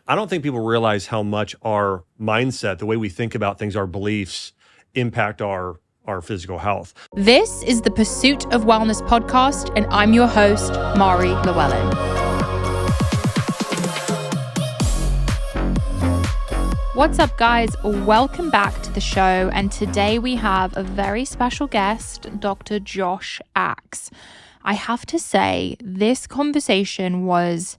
I don't think people realize how much our mindset, the way we think about things, our beliefs impact our physical health. This is the Pursuit of Wellness podcast, and I'm your host, Mari Llewellyn. What's up, guys? Welcome back to the show, and today we have a very special guest, Dr. Josh Axe. I have to say, this conversation was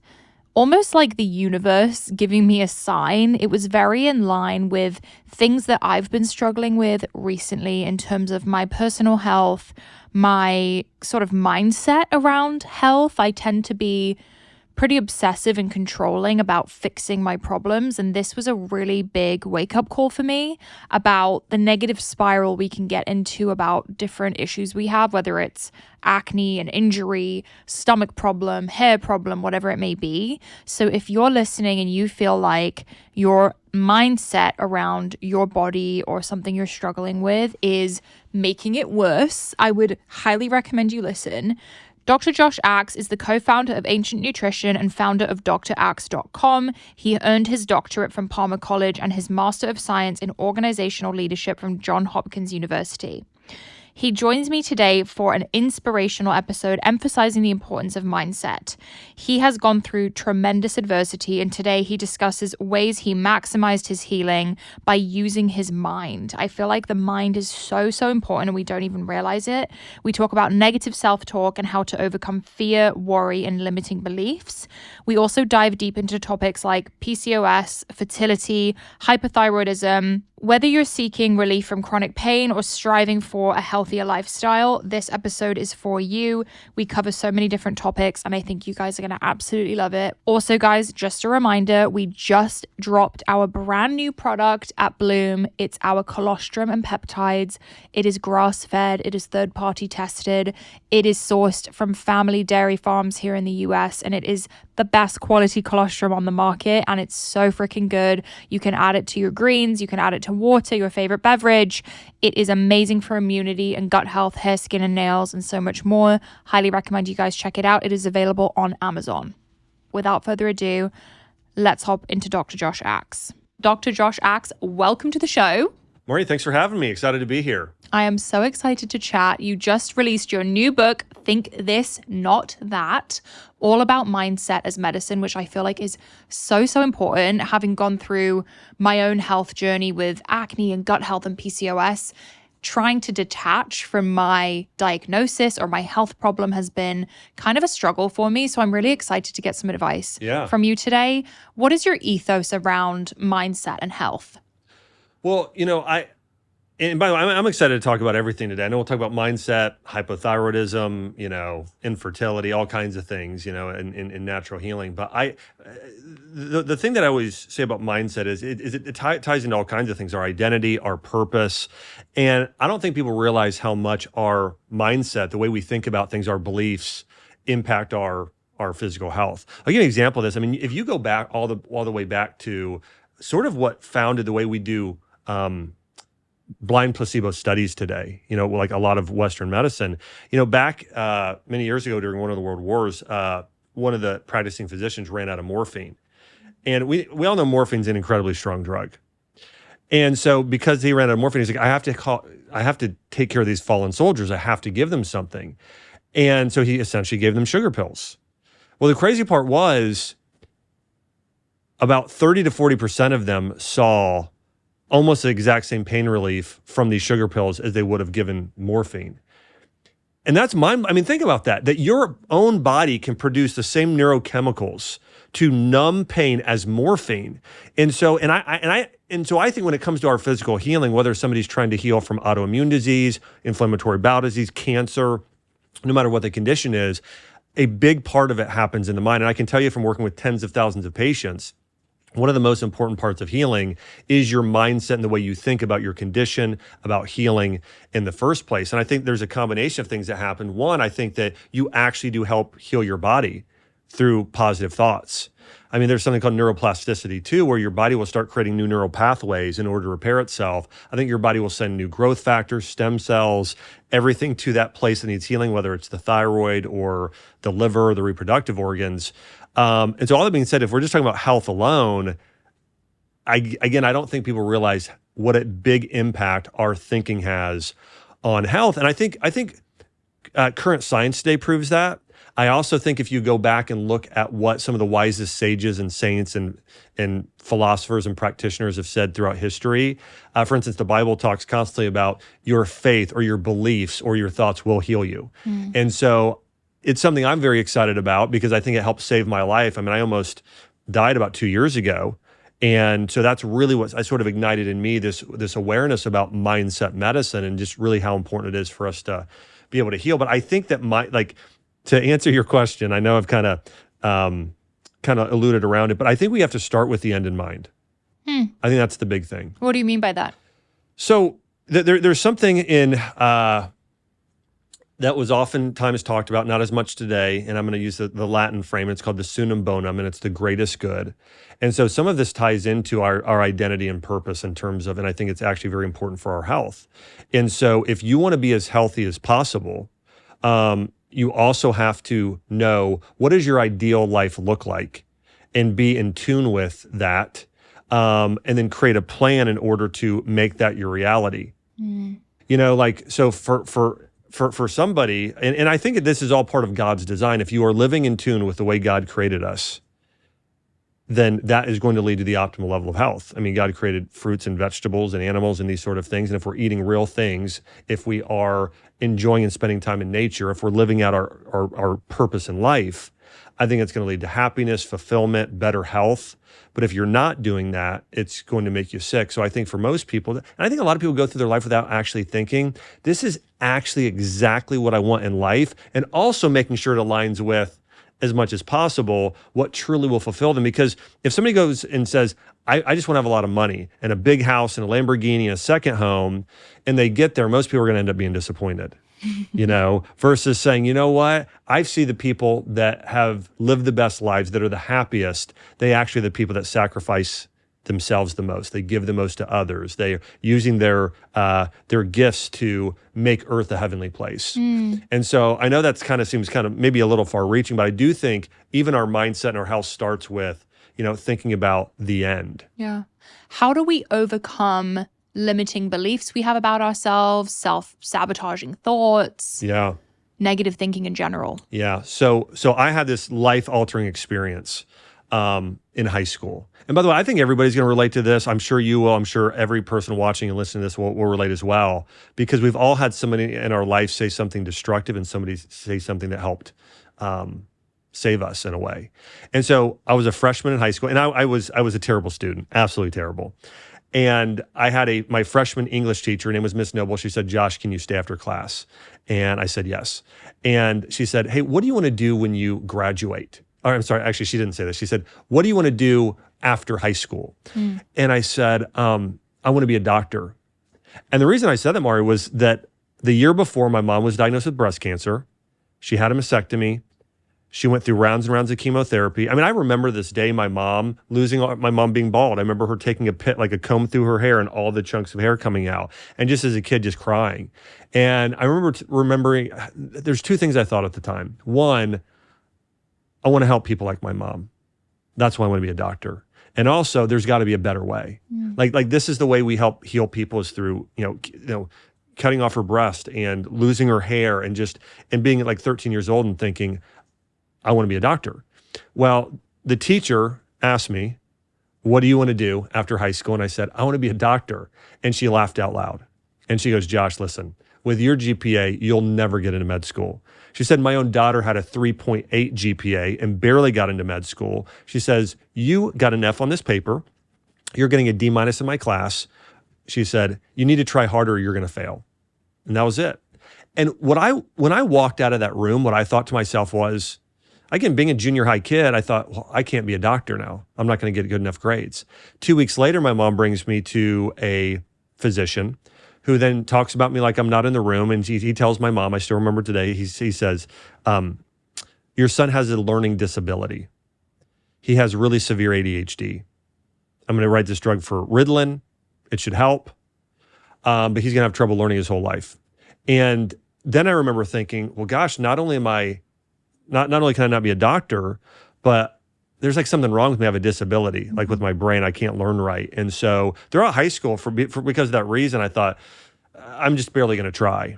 almost like the universe giving me a sign. It was very in line with things that I've been struggling with recently in terms of my personal health, my sort of mindset around health. I tend to be pretty obsessive and controlling about fixing my problems. And this was a really big wake-up call for me about the negative spiral we can get into about different issues we have, whether it's acne, an injury, stomach problem, hair problem, whatever it may be. So if you're listening and you feel like your mindset around your body or something you're struggling with is making it worse, I would highly recommend you listen. Dr. Josh Axe is the co-founder of Ancient Nutrition and founder of draxe.com. He earned his doctorate from Palmer College and his Master of Science in Organizational Leadership from Johns Hopkins University. He joins me today for an inspirational episode emphasizing the importance of mindset. He has gone through tremendous adversity, and today he discusses ways he maximized his healing by using his mind. I feel like the mind is so important and we don't even realize it. We talk about negative self-talk and how to overcome fear, worry, and limiting beliefs. We also dive deep into topics like PCOS, fertility, hyperthyroidism. Whether you're seeking relief from chronic pain or striving for a healthier lifestyle, this episode is for you. We cover so many different topics, and I think you guys are going to absolutely love it. Also, guys, just a reminder, we just dropped our brand new product at Bloom. It's our colostrum and peptides. It is grass-fed. It is third-party tested. It is sourced from family dairy farms here in the US, and it is the best quality colostrum on the market, and it's so freaking good. You can add it to your greens, you can add it to water, your favorite beverage. It is amazing for immunity and gut health, hair, skin, and nails, and so much more. Highly recommend you guys check it out. It is available on Amazon. Without further ado, let's hop into Dr. Josh Axe. Dr. Josh Axe, welcome to the show. Maury, thanks for having me. Excited to be here. I am so excited to chat. You just released your new book, Think This, Not That, all about mindset as medicine, which I feel like is so important. Having gone through my own health journey with acne and gut health and PCOS, trying to detach from my diagnosis or my health problem has been kind of a struggle for me. So I'm really excited to get some advice from you today. What is your ethos around mindset and health? Well, and by the way, I'm excited to talk about everything today. I know we'll talk about mindset, hypothyroidism, infertility, all kinds of things, in natural healing. But the thing that I always say about mindset is it ties into all kinds of things, our identity, our purpose. And I don't think people realize how much our mindset, the way we think about things, our beliefs impact our physical health. I'll give you an example of this. I mean, if you go back all the way back to sort of what founded the way we do blind placebo studies today, like a lot of Western medicine, back many years ago during one of the world wars, one of the practicing physicians ran out of morphine. And we all know morphine's an incredibly strong drug. And so because he ran out of morphine, he's like, I have to take care of these fallen soldiers. I have to give them something. And so he essentially gave them sugar pills. Well, the crazy part was about 30 to 40% of them saw almost the exact same pain relief from these sugar pills as they would have given morphine. And that's think about that your own body can produce the same neurochemicals to numb pain as morphine. And so I think when it comes to our physical healing, whether somebody's trying to heal from autoimmune disease, inflammatory bowel disease, cancer, no matter what the condition is, a big part of it happens in the mind. And I can tell you from working with tens of thousands of patients, one of the most important parts of healing is your mindset and the way you think about your condition, about healing in the first place. And I think there's a combination of things that happen. One, I think that you actually do help heal your body through positive thoughts. I mean, there's something called neuroplasticity too, where your body will start creating new neural pathways in order to repair itself. I think your body will send new growth factors, stem cells, everything to that place that needs healing, whether it's the thyroid or the liver or the reproductive organs. And so all that being said, if we're just talking about health alone, I don't think people realize what a big impact our thinking has on health. And I think current science today proves that. I also think if you go back and look at what some of the wisest sages and saints and philosophers and practitioners have said throughout history, for instance, the Bible talks constantly about your faith or your beliefs or your thoughts will heal you. And so it's something I'm very excited about because I think it helped save my life. I mean, I almost died about 2 years ago. And so that's really what I sort of ignited in me, this awareness about mindset medicine and just really how important it is for us to be able to heal. But I think that to answer your question, I know I've kind of alluded around it, but I think we have to start with the end in mind. I think that's the big thing. What do you mean by that? So there's something in that was oftentimes talked about, not as much today, and I'm going to use the Latin frame. It's called the sunum bonum, and it's the greatest good. And so some of this ties into our identity and purpose in terms of, and I think it's actually very important for our health. And so if you want to be as healthy as possible, you also have to know, what does your ideal life look like, and be in tune with that, and then create a plan in order to make that your reality. So for somebody, and I think this is all part of God's design. If you are living in tune with the way God created us, then that is going to lead to the optimal level of health. I mean, God created fruits and vegetables and animals and these sort of things. And if we're eating real things, if we are enjoying and spending time in nature, if we're living out our purpose in life, I think it's going to lead to happiness, fulfillment, better health. But if you're not doing that, it's going to make you sick. So I think for most people, and I think a lot of people go through their life without actually thinking, this is actually exactly what I want in life, and also making sure it aligns with, as much as possible, what truly will fulfill them. Because if somebody goes and says, I just want to have a lot of money and a big house and a Lamborghini and a second home, and they get there, most people are going to end up being disappointed, versus saying, you know what? I see the people that have lived the best lives, that are the happiest. They actually are the people that sacrifice themselves the most. They give the most to others. They're using their gifts to make earth a heavenly place. And so I know that seems maybe a little far reaching, but I do think even our mindset and our health starts with, thinking about the end. Yeah. How do we overcome limiting beliefs we have about ourselves, self-sabotaging thoughts? Yeah. Negative thinking in general. Yeah. So I had this life-altering experience in high school. And by the way, I think everybody's going to relate to this. I'm sure you will. I'm sure every person watching and listening to this will relate as well, because we've all had somebody in our life say something destructive and somebody say something that helped save us in a way. And so I was a freshman in high school, and I was a terrible student, absolutely terrible. And I had my freshman English teacher, her name was Miss Noble. She said, Josh, can you stay after class? And I said, yes. And she said, hey, what do you want to do when you graduate? Or I'm sorry, actually, she didn't say this. She said, what do you want to do after high school? And I said, I want to be a doctor. And the reason I said that, Mari, was that the year before, my mom was diagnosed with breast cancer. She had a mastectomy. She went through rounds and rounds of chemotherapy. I mean, I remember this day, my mom being bald. I remember her taking a comb through her hair and all the chunks of hair coming out. And just as a kid, just crying. And I remember remembering, there's two things I thought at the time. One, I want to help people like my mom. That's why I want to be a doctor. And also, there's got to be a better way. Like this is the way we help heal people, is through, cutting off her breast and losing her hair and being like 13 years old and thinking, I want to be a doctor. Well, the teacher asked me, what do you want to do after high school? And I said, I want to be a doctor. And she laughed out loud. And she goes, Josh, listen, with your GPA, you'll never get into med school. She said, my own daughter had a 3.8 GPA and barely got into med school. She says, you got an F on this paper. You're getting a D- in my class. She said, you need to try harder or you're going to fail. And that was it. And when I walked out of that room, what I thought to myself was, again, being a junior high kid, I thought, well, I can't be a doctor now. I'm not going to get good enough grades. 2 weeks later, my mom brings me to a physician who then talks about me like I'm not in the room. And he tells my mom, I still remember today, he says, your son has a learning disability. He has really severe ADHD. I'm going to write this drug for Ritalin. It should help. But he's going to have trouble learning his whole life. And then I remember thinking, well, gosh, not only can I not be a doctor, but there's like something wrong with me. I have a disability, like with my brain, I can't learn right. And so throughout high school, because of that reason, I thought, I'm just barely going to try.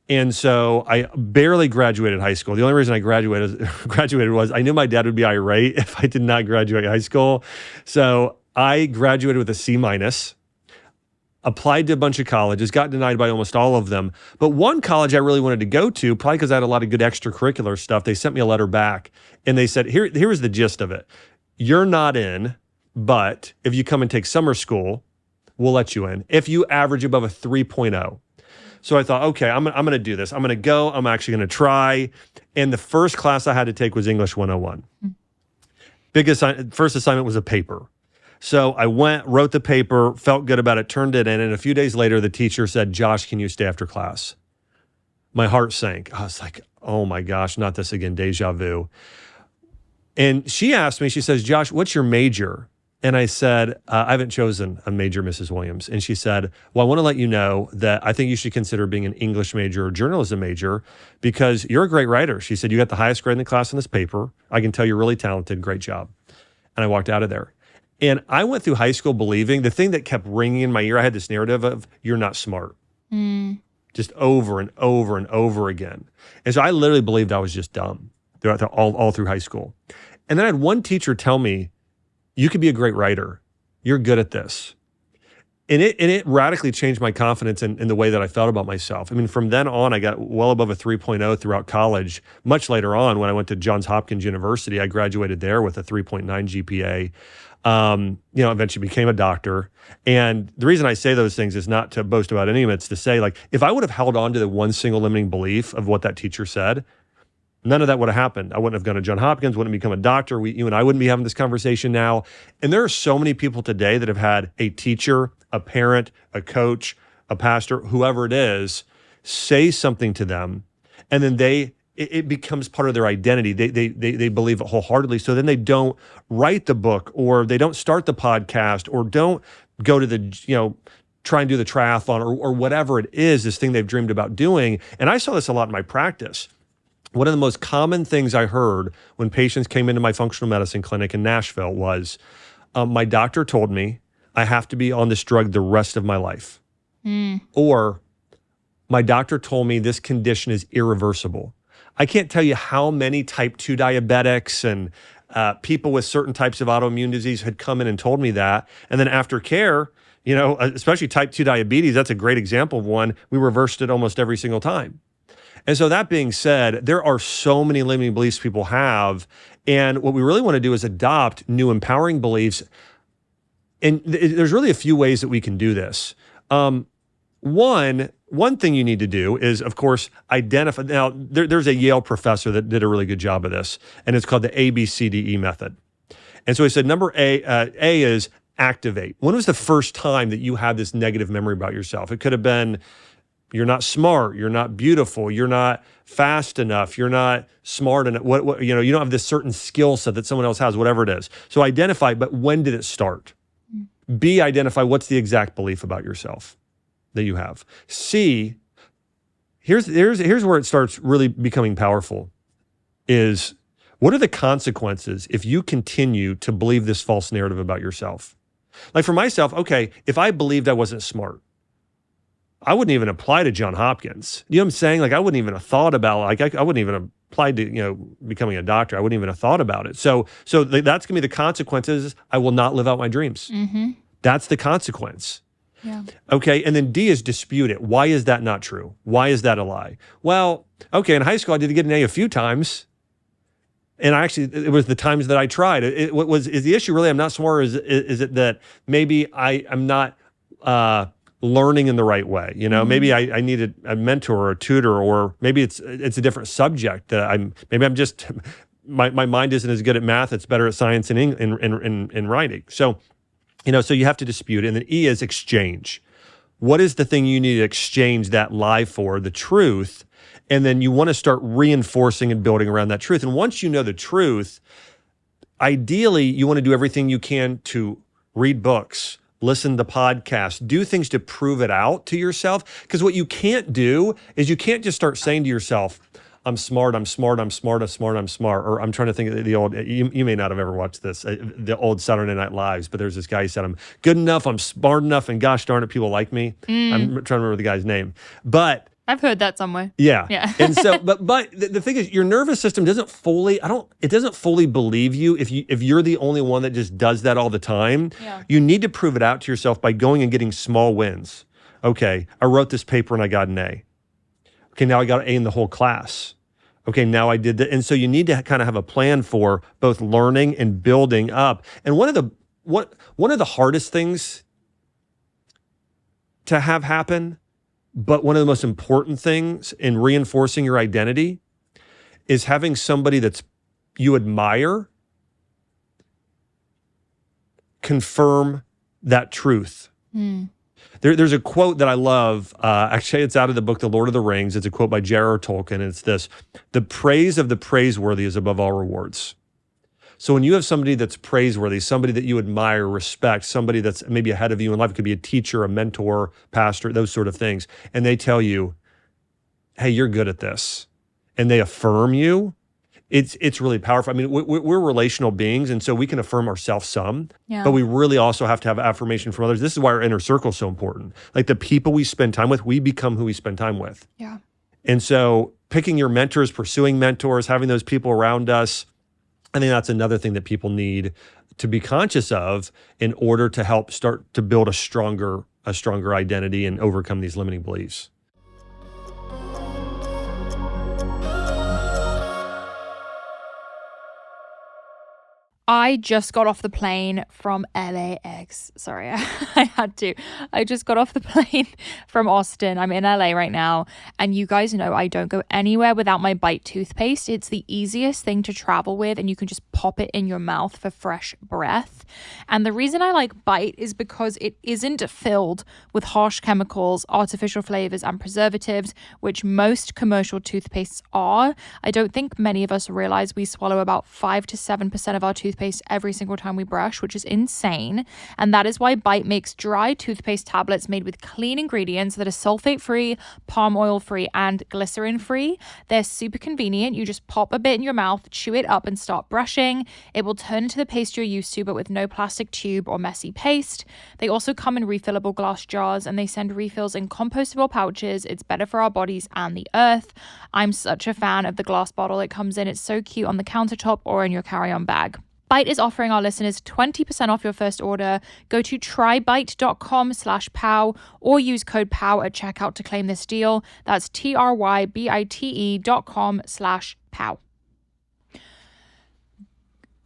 And so I barely graduated high school. The only reason I graduated was I knew my dad would be irate if I did not graduate high school. So I graduated with a C minus, applied to a bunch of colleges, got denied by almost all of them. But one college I really wanted to go to, probably because I had a lot of good extracurricular stuff, they sent me a letter back and they said, here's the gist of it. You're not in, but if you come and take summer school, we'll let you in if you average above a 3.0. So I thought, okay, I'm going to do this. I'm going to go. I'm actually going to try. And the first class I had to take was English 101. First assignment was a paper. So I went, wrote the paper, felt good about it, turned it in. And a few days later, the teacher said, Josh, can you stay after class? My heart sank. I was like, oh my gosh, not this again, deja vu. And she asked me, she says, Josh, what's your major? And I said, I haven't chosen a major, Mrs. Williams. And she said, well, I want to let you know that I think you should consider being an English major or journalism major because you're a great writer. She said, you got the highest grade in the class on this paper. I can tell you're really talented. Great job. And I walked out of there. And I went through high school believing the thing that kept ringing in my ear, I had this narrative of, you're not smart. Just over and over and over again. And so I literally believed I was just dumb all through high school. And then I had one teacher tell me, you could be a great writer. You're good at this. And it radically changed my confidence in the way that I felt about myself. I mean, from then on, I got well above a 3.0 throughout college. Much later on, when I went to Johns Hopkins University, I graduated there with a 3.9 GPA. Eventually became a doctor. And the reason I say those things is not to boast about any of it. It's to say, like, if I would have held on to the one single limiting belief of what that teacher said, none of that would have happened. I wouldn't have gone to Johns Hopkins, wouldn't become a doctor. You and I wouldn't be having this conversation now. And there are so many people today that have had a teacher, a parent, a coach, a pastor, whoever it is, say something to them, and then it becomes part of their identity. They believe it wholeheartedly. So then they don't write the book, or they don't start the podcast, or don't go to try and do the triathlon, or whatever it is, this thing they've dreamed about doing. And I saw this a lot in my practice. One of the most common things I heard when patients came into my functional medicine clinic in Nashville was, my doctor told me I have to be on this drug the rest of my life. Or my doctor told me this condition is irreversible. I can't tell you how many type 2 diabetics and people with certain types of autoimmune disease had come in and told me that. And then after care, especially type 2 diabetes, that's a great example of one. We reversed it almost every single time. And so that being said, there are so many limiting beliefs people have. And what we really want to do is adopt new empowering beliefs. And there's really a few ways that we can do this. One thing you need to do is, of course, identify. Now, there's a Yale professor that did a really good job of this, and it's called the ABCDE method. And so he said, number A is activate. When was the first time that you had this negative memory about yourself? It could have been, you're not smart, you're not beautiful, you're not fast enough, you're not smart enough, you don't have this certain skill set that someone else has, whatever it is. So identify, but when did it start? B, identify what's the exact belief about yourself that you have. C, here's where it starts really becoming powerful, is what are the consequences if you continue to believe this false narrative about yourself? Like for myself, okay, if I believed I wasn't smart, I wouldn't even apply to Johns Hopkins. You know what I'm saying? Like I wouldn't even have thought about, I wouldn't even apply to, becoming a doctor. I wouldn't even have thought about it. So that's gonna be the consequences. I will not live out my dreams. That's the consequence. Yeah. Okay, and then D is dispute it. Why is that not true? Why is that a lie? Well, okay, in high school I did get an A a few times. And it was the times that I tried. Is the issue really I'm not smart, or is it that maybe I'm not learning in the right way? Maybe I needed a mentor or a tutor, or maybe it's a different subject that I'm just, my mind isn't as good at math, it's better at science and in writing. So, so you have to dispute it. And then E is exchange. What is the thing you need to exchange that lie for, the truth? And then you want to start reinforcing and building around that truth. And once you know the truth, ideally, you want to do everything you can to read books, listen to podcasts, do things to prove it out to yourself. Because what you can't do is you can't just start saying to yourself, I'm smart, I'm smart, I'm smart, I'm smart, I'm smart. Or I'm trying to think of the old, you may not have ever watched this, the old Saturday Night Lives, but there's this guy who said, I'm good enough, I'm smart enough, and gosh darn it, people like me. I'm trying to remember the guy's name. But I've heard that somewhere. yeah. Yeah. And so, but the thing is, your nervous system doesn't fully, it doesn't fully believe you if you're the only one that just does that all the time. Yeah. You need to prove it out to yourself by going and getting small wins. Okay, I wrote this paper and I got an A. Okay, now I got an A in the whole class. Okay, now I did that. And so you need to kind of have a plan for both learning and building up. And one of the hardest things to have happen, but one of the most important things in reinforcing your identity, is having somebody that's you admire confirm that truth. There's a quote that I love. Actually, it's out of the book, The Lord of the Rings. It's a quote by J.R.R. Tolkien. And it's this: the praise of the praiseworthy is above all rewards. So when you have somebody that's praiseworthy, somebody that you admire, respect, somebody that's maybe ahead of you in life, it could be a teacher, a mentor, pastor, those sort of things, and they tell you, hey, you're good at this, and they affirm you, it's really powerful. I mean, we're relational beings, and so we can affirm ourselves some, but we really also have to have affirmation from others. This is why our inner circle is so important. Like the people we spend time with, we become who we spend time with. Yeah. And so picking your mentors, pursuing mentors, having those people around us, I think that's another thing that people need to be conscious of in order to help start to build a stronger identity and overcome these limiting beliefs. I just got off the plane from LAX. Sorry, I had to. I just got off the plane from Austin. I'm in LA right now. And you guys know I don't go anywhere without my Bite toothpaste. It's the easiest thing to travel with, and you can just pop it in your mouth for fresh breath. And the reason I like Bite is because it isn't filled with harsh chemicals, artificial flavors, and preservatives, which most commercial toothpastes are. I don't think many of us realize we swallow about 5 to 7% of our toothpaste every single time we brush, which is insane. And that is why Bite makes dry toothpaste tablets made with clean ingredients that are sulfate-free, palm oil-free, and glycerin-free. They're super convenient. You just pop a bit in your mouth, chew it up, and start brushing. It will turn into the paste you're used to, but with no plastic tube or messy paste. They also come in refillable glass jars, and they send refills in compostable pouches. It's better for our bodies and the earth. I'm such a fan of the glass bottle it comes in. It's so cute on the countertop or in your carry-on bag. Bite is offering our listeners 20% off your first order. Go to trybite.com/POW or use code POW at checkout to claim this deal. That's TRYBITE.com/POW.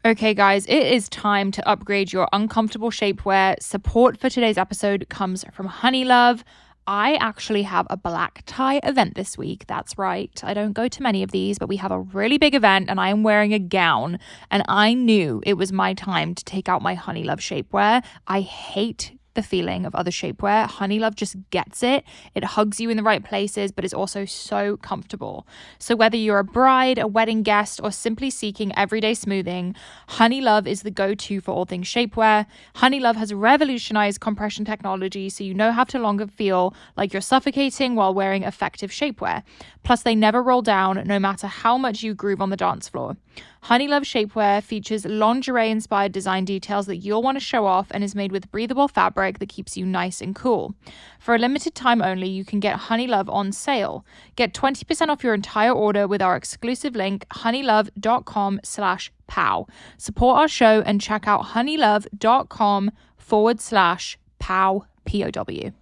Okay, guys, it is time to upgrade your uncomfortable shapewear. Support for today's episode comes from Honeylove. I actually have a black tie event this week. That's right. I don't go to many of these, but we have a really big event and I am wearing a gown, and I knew it was my time to take out my Honeylove shapewear. I hate the feeling of other shapewear. Honeylove just gets it. It hugs you in the right places, but it's also so comfortable. So whether you're a bride, a wedding guest, or simply seeking everyday smoothing, Honeylove is the go-to for all things shapewear. Honeylove has revolutionized compression technology, so you no longer feel like you're suffocating while wearing effective shapewear. Plus, they never roll down, no matter how much you groove on the dance floor. Honeylove shapewear features lingerie-inspired design details that you'll want to show off and is made with breathable fabric that keeps you nice and cool. For a limited time only, you can get Honeylove on sale. Get 20% off your entire order with our exclusive link, honeylove.com/POW. Support our show and check out honeylove.com/POW, POW.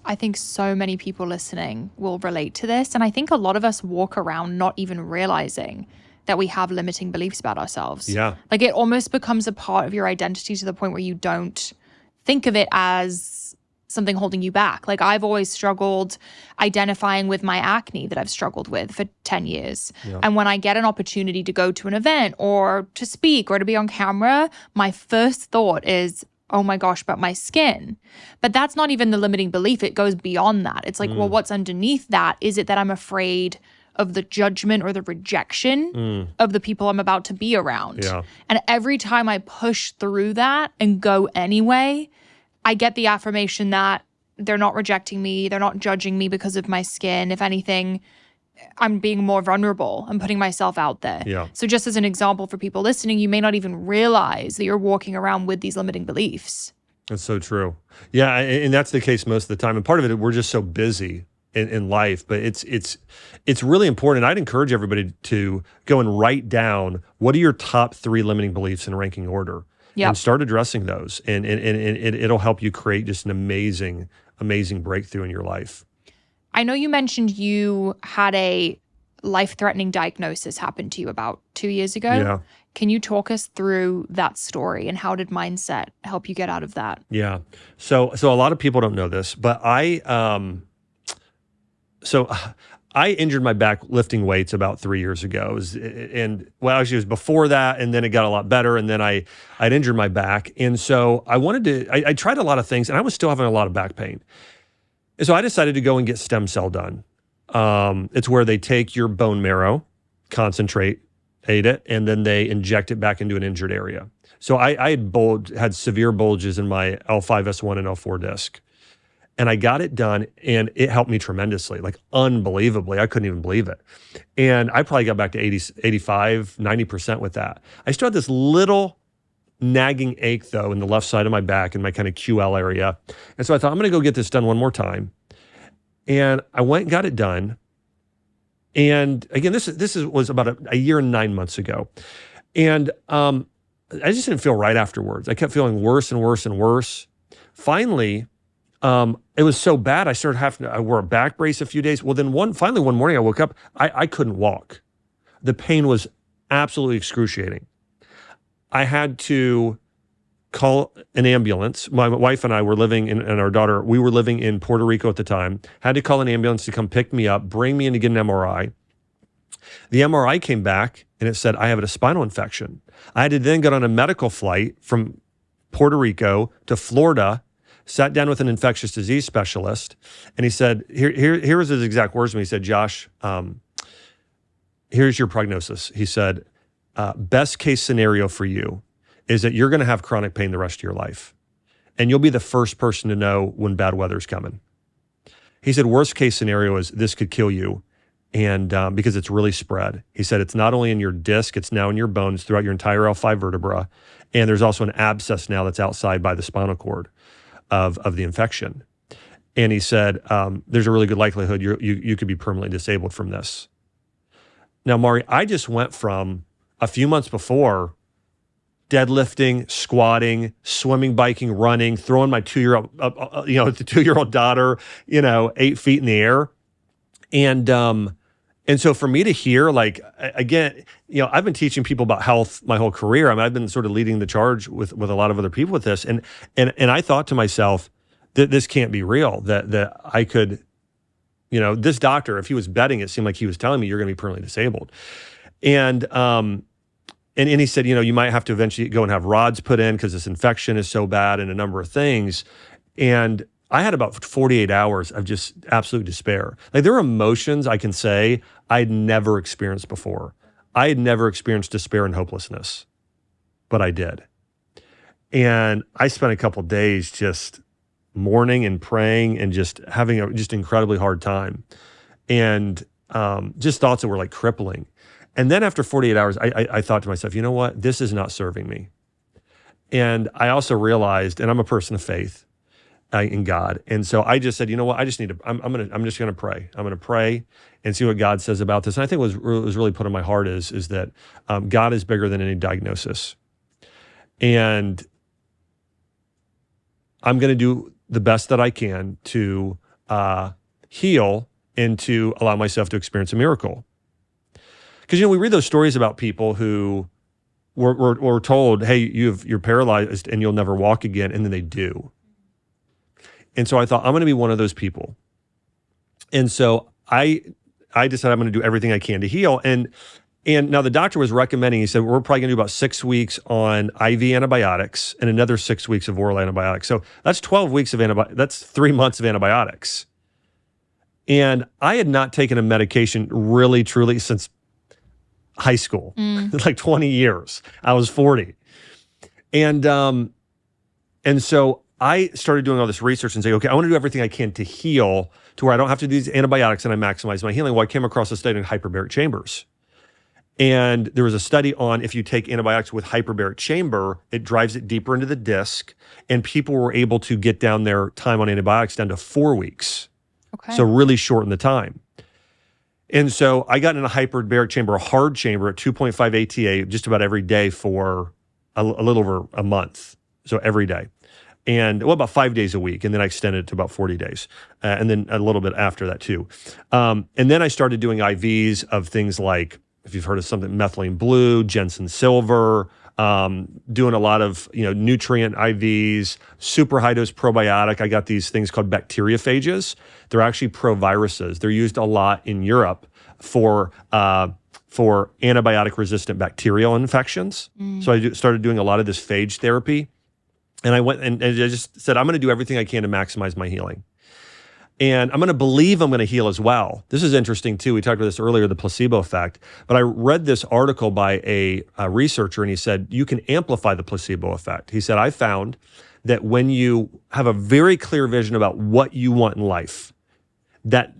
I think so many people listening will relate to this. And I think a lot of us walk around not even realizing that we have limiting beliefs about ourselves. Yeah. Like it almost becomes a part of your identity to the point where you don't think of it as something holding you back. Like I've always struggled identifying with my acne that I've struggled with for 10 years. Yeah. And when I get an opportunity to go to an event or to speak or to be on camera, my first thought is, oh my gosh, but my skin. But that's not even the limiting belief. It goes beyond that. It's like, well, what's underneath that? Is it that I'm afraid of the judgment or the rejection of the people I'm about to be around? Yeah. And every time I push through that and go anyway, I get the affirmation that they're not rejecting me, they're not judging me because of my skin. If anything, I'm being more vulnerable and putting myself out there. Yeah. So just as an example for people listening, you may not even realize that you're walking around with these limiting beliefs. That's so true. Yeah, and that's the case most of the time. And part of it, we're just so busy in life, but it's really important. I'd encourage everybody to go and write down what are your top 3 limiting beliefs in ranking order, and start addressing those. And it'll help you create just an amazing breakthrough in your life. I know you mentioned you had a life-threatening diagnosis happen to you about 2 years ago. Yeah. Can you talk us through that story and how did mindset help you get out of that? Yeah. So a lot of people don't know this, but I injured my back lifting weights about 3 years ago. Actually it was before that, and then it got a lot better, and then I'd injured my back. And so I tried a lot of things, and I was still having a lot of back pain. And so I decided to go and get stem cell done. It's where they take your bone marrow, concentrate it, and then they inject it back into an injured area. So I had severe bulges in my L5-S1 and L4 disc. And I got it done, and it helped me tremendously, like unbelievably. I couldn't even believe it. And I probably got back to 80, 85, 90% with that. I still had this little nagging ache, though, in the left side of my back in my kind of QL area. And so I thought, I'm going to go get this done one more time. And I went and got it done. And again, this was about a year and 9 months ago. And I just didn't feel right afterwards. I kept feeling worse and worse and worse. Finally, it was so bad, I started I wore a back brace a few days. Well, then finally one morning I woke up, I couldn't walk. The pain was absolutely excruciating. I had to call an ambulance. My wife and I were living and our daughter, we were living in Puerto Rico at the time, had to call an ambulance to come pick me up, bring me in to get an MRI. The MRI came back and it said, I have a spinal infection. I had to then get on a medical flight from Puerto Rico to Florida, sat down with an infectious disease specialist, and he said, here was his exact words to me. He said, Josh, here's your prognosis. He said, best case scenario for you is that you're going to have chronic pain the rest of your life. And you'll be the first person to know when bad weather's coming. He said, worst case scenario is this could kill you. And because it's really spread. He said, it's not only in your disc, it's now in your bones throughout your entire L5 vertebra. And there's also an abscess now that's outside by the spinal cord of the infection. And he said, there's a really good likelihood you could be permanently disabled from this. Now, Mari, I just went from a few months before deadlifting, squatting, swimming, biking, running, throwing my 2-year-old daughter, 8 feet in the air. And so for me to hear, like, again, I've been teaching people about health my whole career. I mean, I've been sort of leading the charge with a lot of other people with this. And I thought to myself that this can't be real, that I could, this doctor, if he was betting, it seemed like he was telling me you're going to be permanently disabled. And he said, you might have to eventually go and have rods put in because this infection is so bad and a number of things. And I had about 48 hours of just absolute despair. Like, there were emotions I can say I'd never experienced before. I had never experienced despair and hopelessness, but I did. And I spent a couple of days just mourning and praying and just having a just incredibly hard time. And just thoughts that were like crippling. And then after 48 hours, I thought to myself, you know what? This is not serving me. And I also realized, and I'm a person of faith, in God. And so I just said, you know what, I'm just going to pray. I'm going to pray and see what God says about this. And I think what was really put on my heart is that God is bigger than any diagnosis. And I'm going to do the best that I can to heal and to allow myself to experience a miracle. Because, we read those stories about people who were told, hey, you're paralyzed and you'll never walk again. And then they do. And so I thought, I'm going to be one of those people. And so I decided I'm going to do everything I can to heal. And now the doctor was recommending, he said, we're probably going to do about 6 weeks on IV antibiotics and another 6 weeks of oral antibiotics. So that's 12 weeks of antibiotics. That's 3 months of antibiotics. And I had not taken a medication really, truly since high school, like 20 years. I was 40. And so I started doing all this research and saying, okay, I want to do everything I can to heal to where I don't have to do these antibiotics and I maximize my healing. Well, I came across a study in hyperbaric chambers. And there was a study on if you take antibiotics with hyperbaric chamber, it drives it deeper into the disc. And people were able to get down their time on antibiotics down to 4 weeks. Okay. So really shorten the time. And so I got in a hyperbaric chamber, a hard chamber at 2.5 ATA just about every day for a little over a month. So every day. And well, about 5 days a week. And then I extended it to about 40 days. And then a little bit after that too. And then I started doing IVs of things like, if you've heard of something, methylene blue, Jensen silver, doing a lot of, nutrient IVs, super high dose probiotic. I got these things called bacteriophages. They're actually proviruses. They're used a lot in Europe for antibiotic resistant bacterial infections. So I started doing a lot of this phage therapy. And I went and I just said, I'm going to do everything I can to maximize my healing. And I'm going to believe I'm going to heal as well. This is interesting too. We talked about this earlier, the placebo effect. But I read this article by a researcher and he said, you can amplify the placebo effect. He said, I found that when you have a very clear vision about what you want in life, that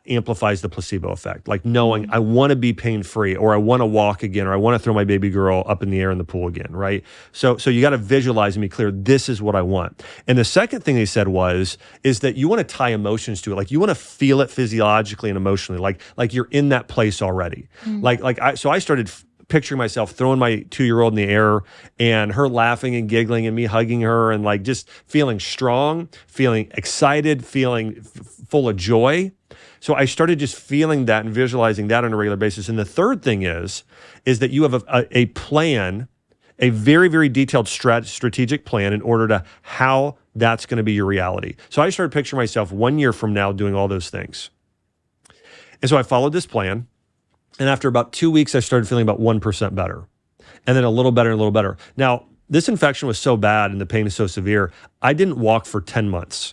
amplifies the placebo effect. Like knowing I want to be pain-free, or I want to walk again, or I want to throw my baby girl up in the air in the pool again, right? So you got to visualize and be clear, this is what I want. And the second thing he said is that you want to tie emotions to it. Like you want to feel it physiologically and emotionally, like you're in that place already. So I started picturing myself throwing my 2-year-old in the air and her laughing and giggling and me hugging her and like just feeling strong, feeling excited, feeling full of joy. So I started just feeling that and visualizing that on a regular basis. And the third thing is that you have a plan, a very, very detailed strategic plan in order to how that's going to be your reality. So I started picturing myself 1 year from now doing all those things. And so I followed this plan. And after about 2 weeks, I started feeling about 1% better. And then a little better and a little better. Now, this infection was so bad and the pain is so severe, I didn't walk for 10 months.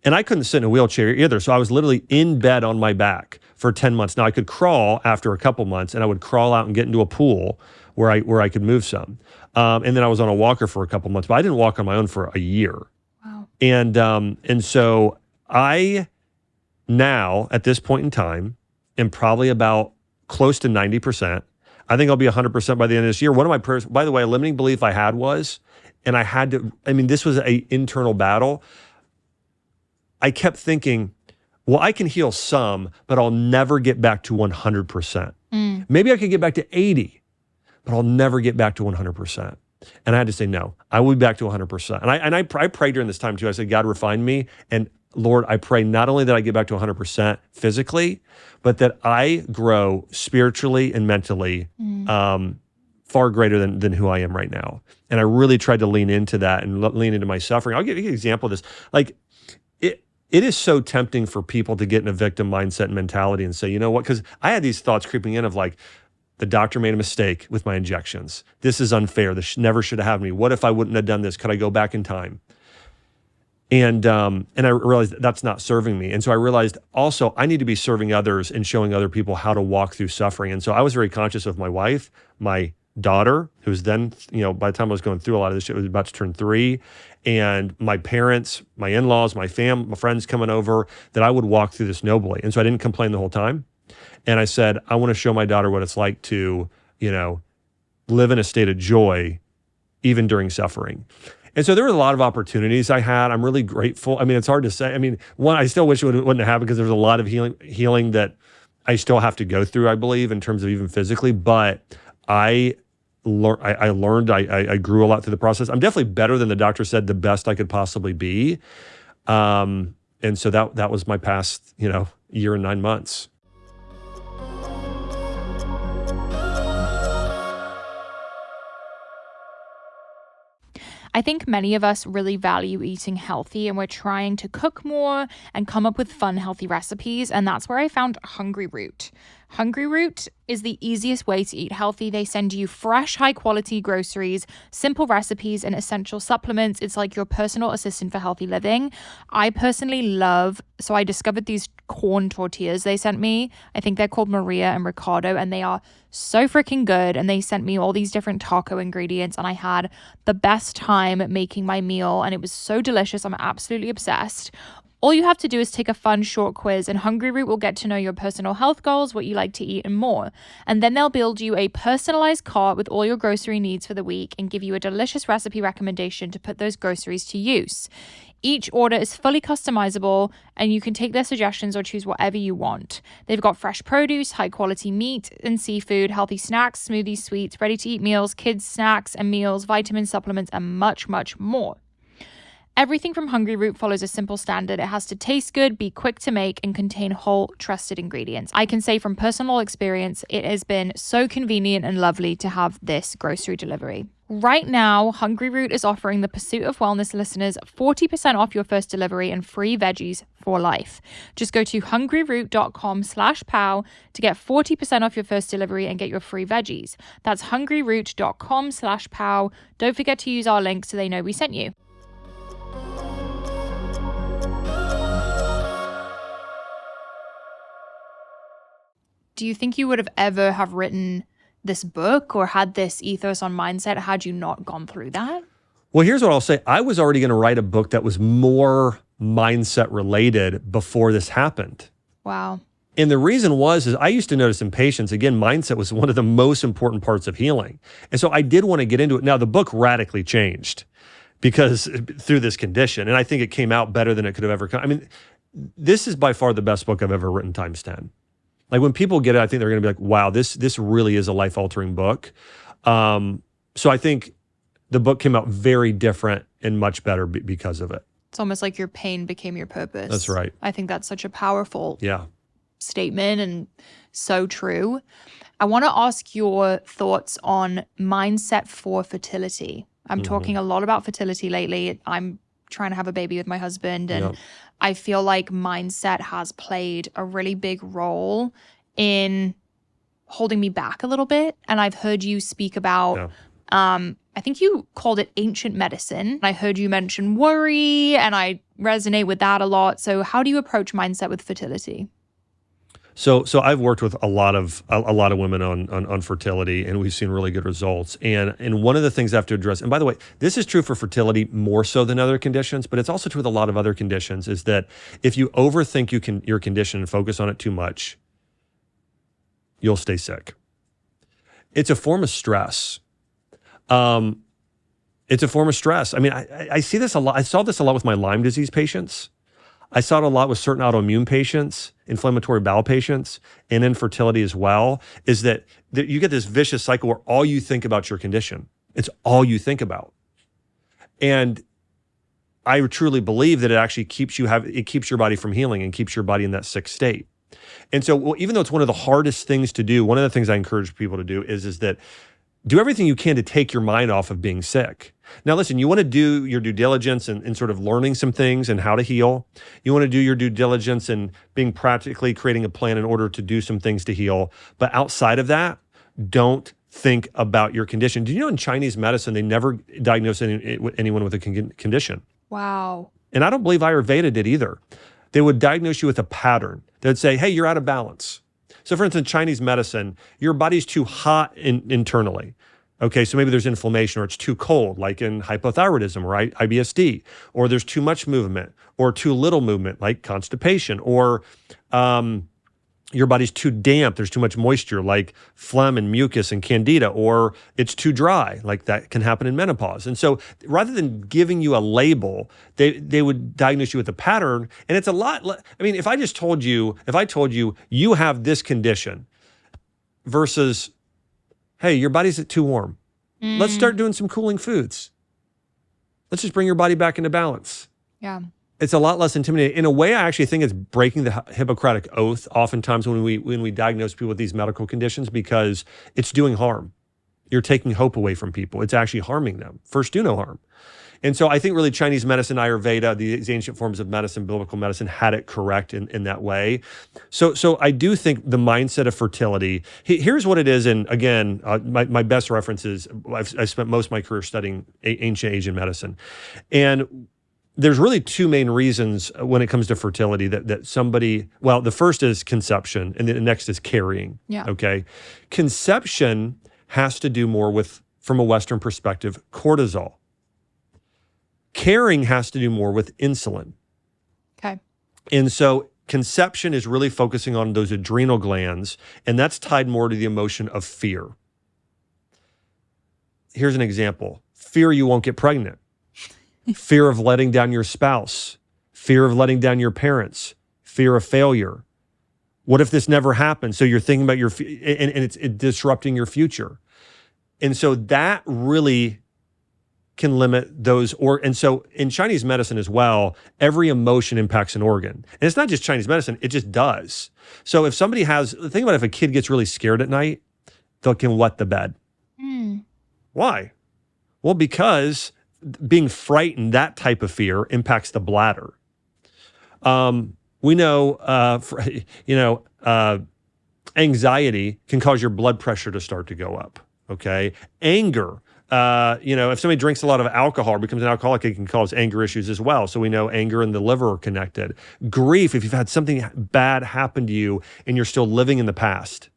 And I couldn't sit in a wheelchair either. So I was literally in bed on my back for 10 months. Now I could crawl after a couple months and I would crawl out and get into a pool where I could move some. And then I was on a walker for a couple months, but I didn't walk on my own for a year. Wow. And so I now at this point in time am probably about close to 90%. I think I'll be 100% by the end of this year. One of my prayers, by the way, a limiting belief I had was, and I had to, this was an internal battle. I kept thinking, well, I can heal some, but I'll never get back to 100%. Maybe I could get back to 80, but I'll never get back to 100%. And I had to say, no, I will be back to 100%. And I prayed during this time too. I said, God, refine me. And Lord, I pray not only that I get back to 100% physically, but that I grow spiritually and mentally far greater than who I am right now. And I really tried to lean into that and lean into my suffering. I'll give you an example of this. Like, it is so tempting for people to get in a victim mindset and mentality and say, you know what? Because I had these thoughts creeping in of like, the doctor made a mistake with my injections. This is unfair. This never should have happened to me. What if I wouldn't have done this? Could I go back in time? And I realized that's not serving me. And so I realized also I need to be serving others and showing other people how to walk through suffering. And so I was very conscious of my wife, my daughter, who was then, by the time I was going through a lot of this shit, was about to turn 3, and my parents, my in-laws, my friends coming over, that I would walk through this nobly. And so I didn't complain the whole time. And I said, I want to show my daughter what it's like to, live in a state of joy, even during suffering. And so there were a lot of opportunities I had. I'm really grateful. It's hard to say. One, I still wish it wouldn't have happened because there's a lot of healing that I still have to go through, I believe, in terms of even physically. But I learned, I grew a lot through the process. I'm definitely better than the doctor said, the best I could possibly be. And so that was my past, year and 9 months. I think many of us really value eating healthy, and we're trying to cook more and come up with fun, healthy recipes. And that's where I found Hungry Root. Hungry Root is the easiest way to eat healthy. They send you fresh, high quality groceries, simple recipes, and essential supplements. It's like your personal assistant for healthy living. I personally so I discovered these corn tortillas they sent me. I think they're called Maria and Ricardo, and they are so freaking good. And they sent me all these different taco ingredients, and I had the best time making my meal, and it was so delicious. I'm absolutely obsessed. All you have to do is take a fun short quiz, and Hungry Root will get to know your personal health goals, what you like to eat, and more. And then they'll build you a personalized cart with all your grocery needs for the week and give you a delicious recipe recommendation to put those groceries to use. Each order is fully customizable, and you can take their suggestions or choose whatever you want. They've got fresh produce, high quality meat and seafood, healthy snacks, smoothies, sweets, ready to eat meals, kids snacks and meals, vitamin supplements, and much, much more. Everything from Hungry Root follows a simple standard. It has to taste good, be quick to make, and contain whole, trusted ingredients. I can say from personal experience, it has been so convenient and lovely to have this grocery delivery. Right now, Hungry Root is offering the Pursuit of Wellness listeners 40% off your first delivery and free veggies for life. Just go to hungryroot.com/pow to get 40% off your first delivery and get your free veggies. That's hungryroot.com/pow. Don't forget to use our link so they know we sent you. Do you think you would have ever have written this book or had this ethos on mindset had you not gone through that? Well, here's what I'll say. I was already going to write a book that was more mindset related before this happened. Wow. And the reason is I used to notice in patients, again, mindset was one of the most important parts of healing. And so I did want to get into it. Now, the book radically changed because through this condition, and I think it came out better than it could have ever come. I mean, this is by far the best book I've ever written times 10. Like when people get it, I think they're going to be like, wow, this really is a life-altering book. So I think the book came out very different and much better because of it. It's almost like your pain became your purpose. That's right. I think that's such a powerful statement and so true. I want to ask your thoughts on mindset for fertility. I'm talking a lot about fertility lately. I'm trying to have a baby with my husband, and I feel like mindset has played a really big role in holding me back a little bit. And I've heard you speak about, I think you called it ancient medicine. I heard you mention worry, and I resonate with that a lot. So how do you approach mindset with fertility? So I've worked with a lot of women on fertility, and we've seen really good results. And one of the things I have to address, and by the way, this is true for fertility more so than other conditions, but it's also true with a lot of other conditions, is that if you overthink your condition and focus on it too much, you'll stay sick. It's a form of stress. It's a form of stress. I mean, I see this a lot. I saw this a lot with my Lyme disease patients. I saw it a lot with certain autoimmune patients, inflammatory bowel patients, and infertility as well, is that you get this vicious cycle where all you think about your condition. It's all you think about. And I truly believe that it actually keeps your body from healing and keeps your body in that sick state. And so even though it's one of the hardest things to do, one of the things I encourage people to do is that do everything you can to take your mind off of being sick. Now, listen, you want to do your due diligence and sort of learning some things and how to heal. You want to do your due diligence and being practically creating a plan in order to do some things to heal. But outside of that, don't think about your condition. Do you know in Chinese medicine, they never diagnose anyone with a condition? Wow. And I don't believe Ayurveda did either. They would diagnose you with a pattern. They'd say, hey, you're out of balance. So for instance, Chinese medicine, your body's too hot internally. Okay, so maybe there's inflammation, or it's too cold, like in hypothyroidism or IBSD, or there's too much movement or too little movement, like constipation, or your body's too damp, there's too much moisture, like phlegm and mucus and candida, or it's too dry, like that can happen in menopause. And so rather than giving you a label, they would diagnose you with a pattern. And it's a lot, I mean, if I told you you have this condition versus, hey, your body's too warm. Let's start doing some cooling foods. Let's just bring your body back into balance. Yeah. It's a lot less intimidating. In a way, I actually think it's breaking the Hippocratic Oath oftentimes when we diagnose people with these medical conditions, because it's doing harm. You're taking hope away from people. It's actually harming them. First, do no harm. And so I think really Chinese medicine, Ayurveda, these ancient forms of medicine, biblical medicine had it correct in that way. So I do think the mindset of fertility, here's what it is. And again, my best reference is I've spent most of my career studying ancient Asian medicine. And there's really two main reasons when it comes to fertility that somebody, well, the first is conception and the next is carrying. Yeah. Okay. Conception has to do more with, from a Western perspective, cortisol. Carrying has to do more with insulin. Okay. And so conception is really focusing on those adrenal glands, and that's tied more to the emotion of fear. Here's an example. Fear you won't get pregnant. Fear of letting down your spouse. Fear of letting down your parents. Fear of failure. What if this never happens? So you're thinking about and it's disrupting your future. And so that really can limit those, and so in Chinese medicine as well, every emotion impacts an organ. And it's not just Chinese medicine, it just does. So if somebody think about if a kid gets really scared at night, they can wet the bed. Why? Well, because being frightened, that type of fear impacts the bladder. We know, anxiety can cause your blood pressure to start to go up. Okay. Anger, if somebody drinks a lot of alcohol or becomes an alcoholic, it can cause anger issues as well. So we know anger and the liver are connected. Grief, if you've had something bad happen to you and you're still living in the past,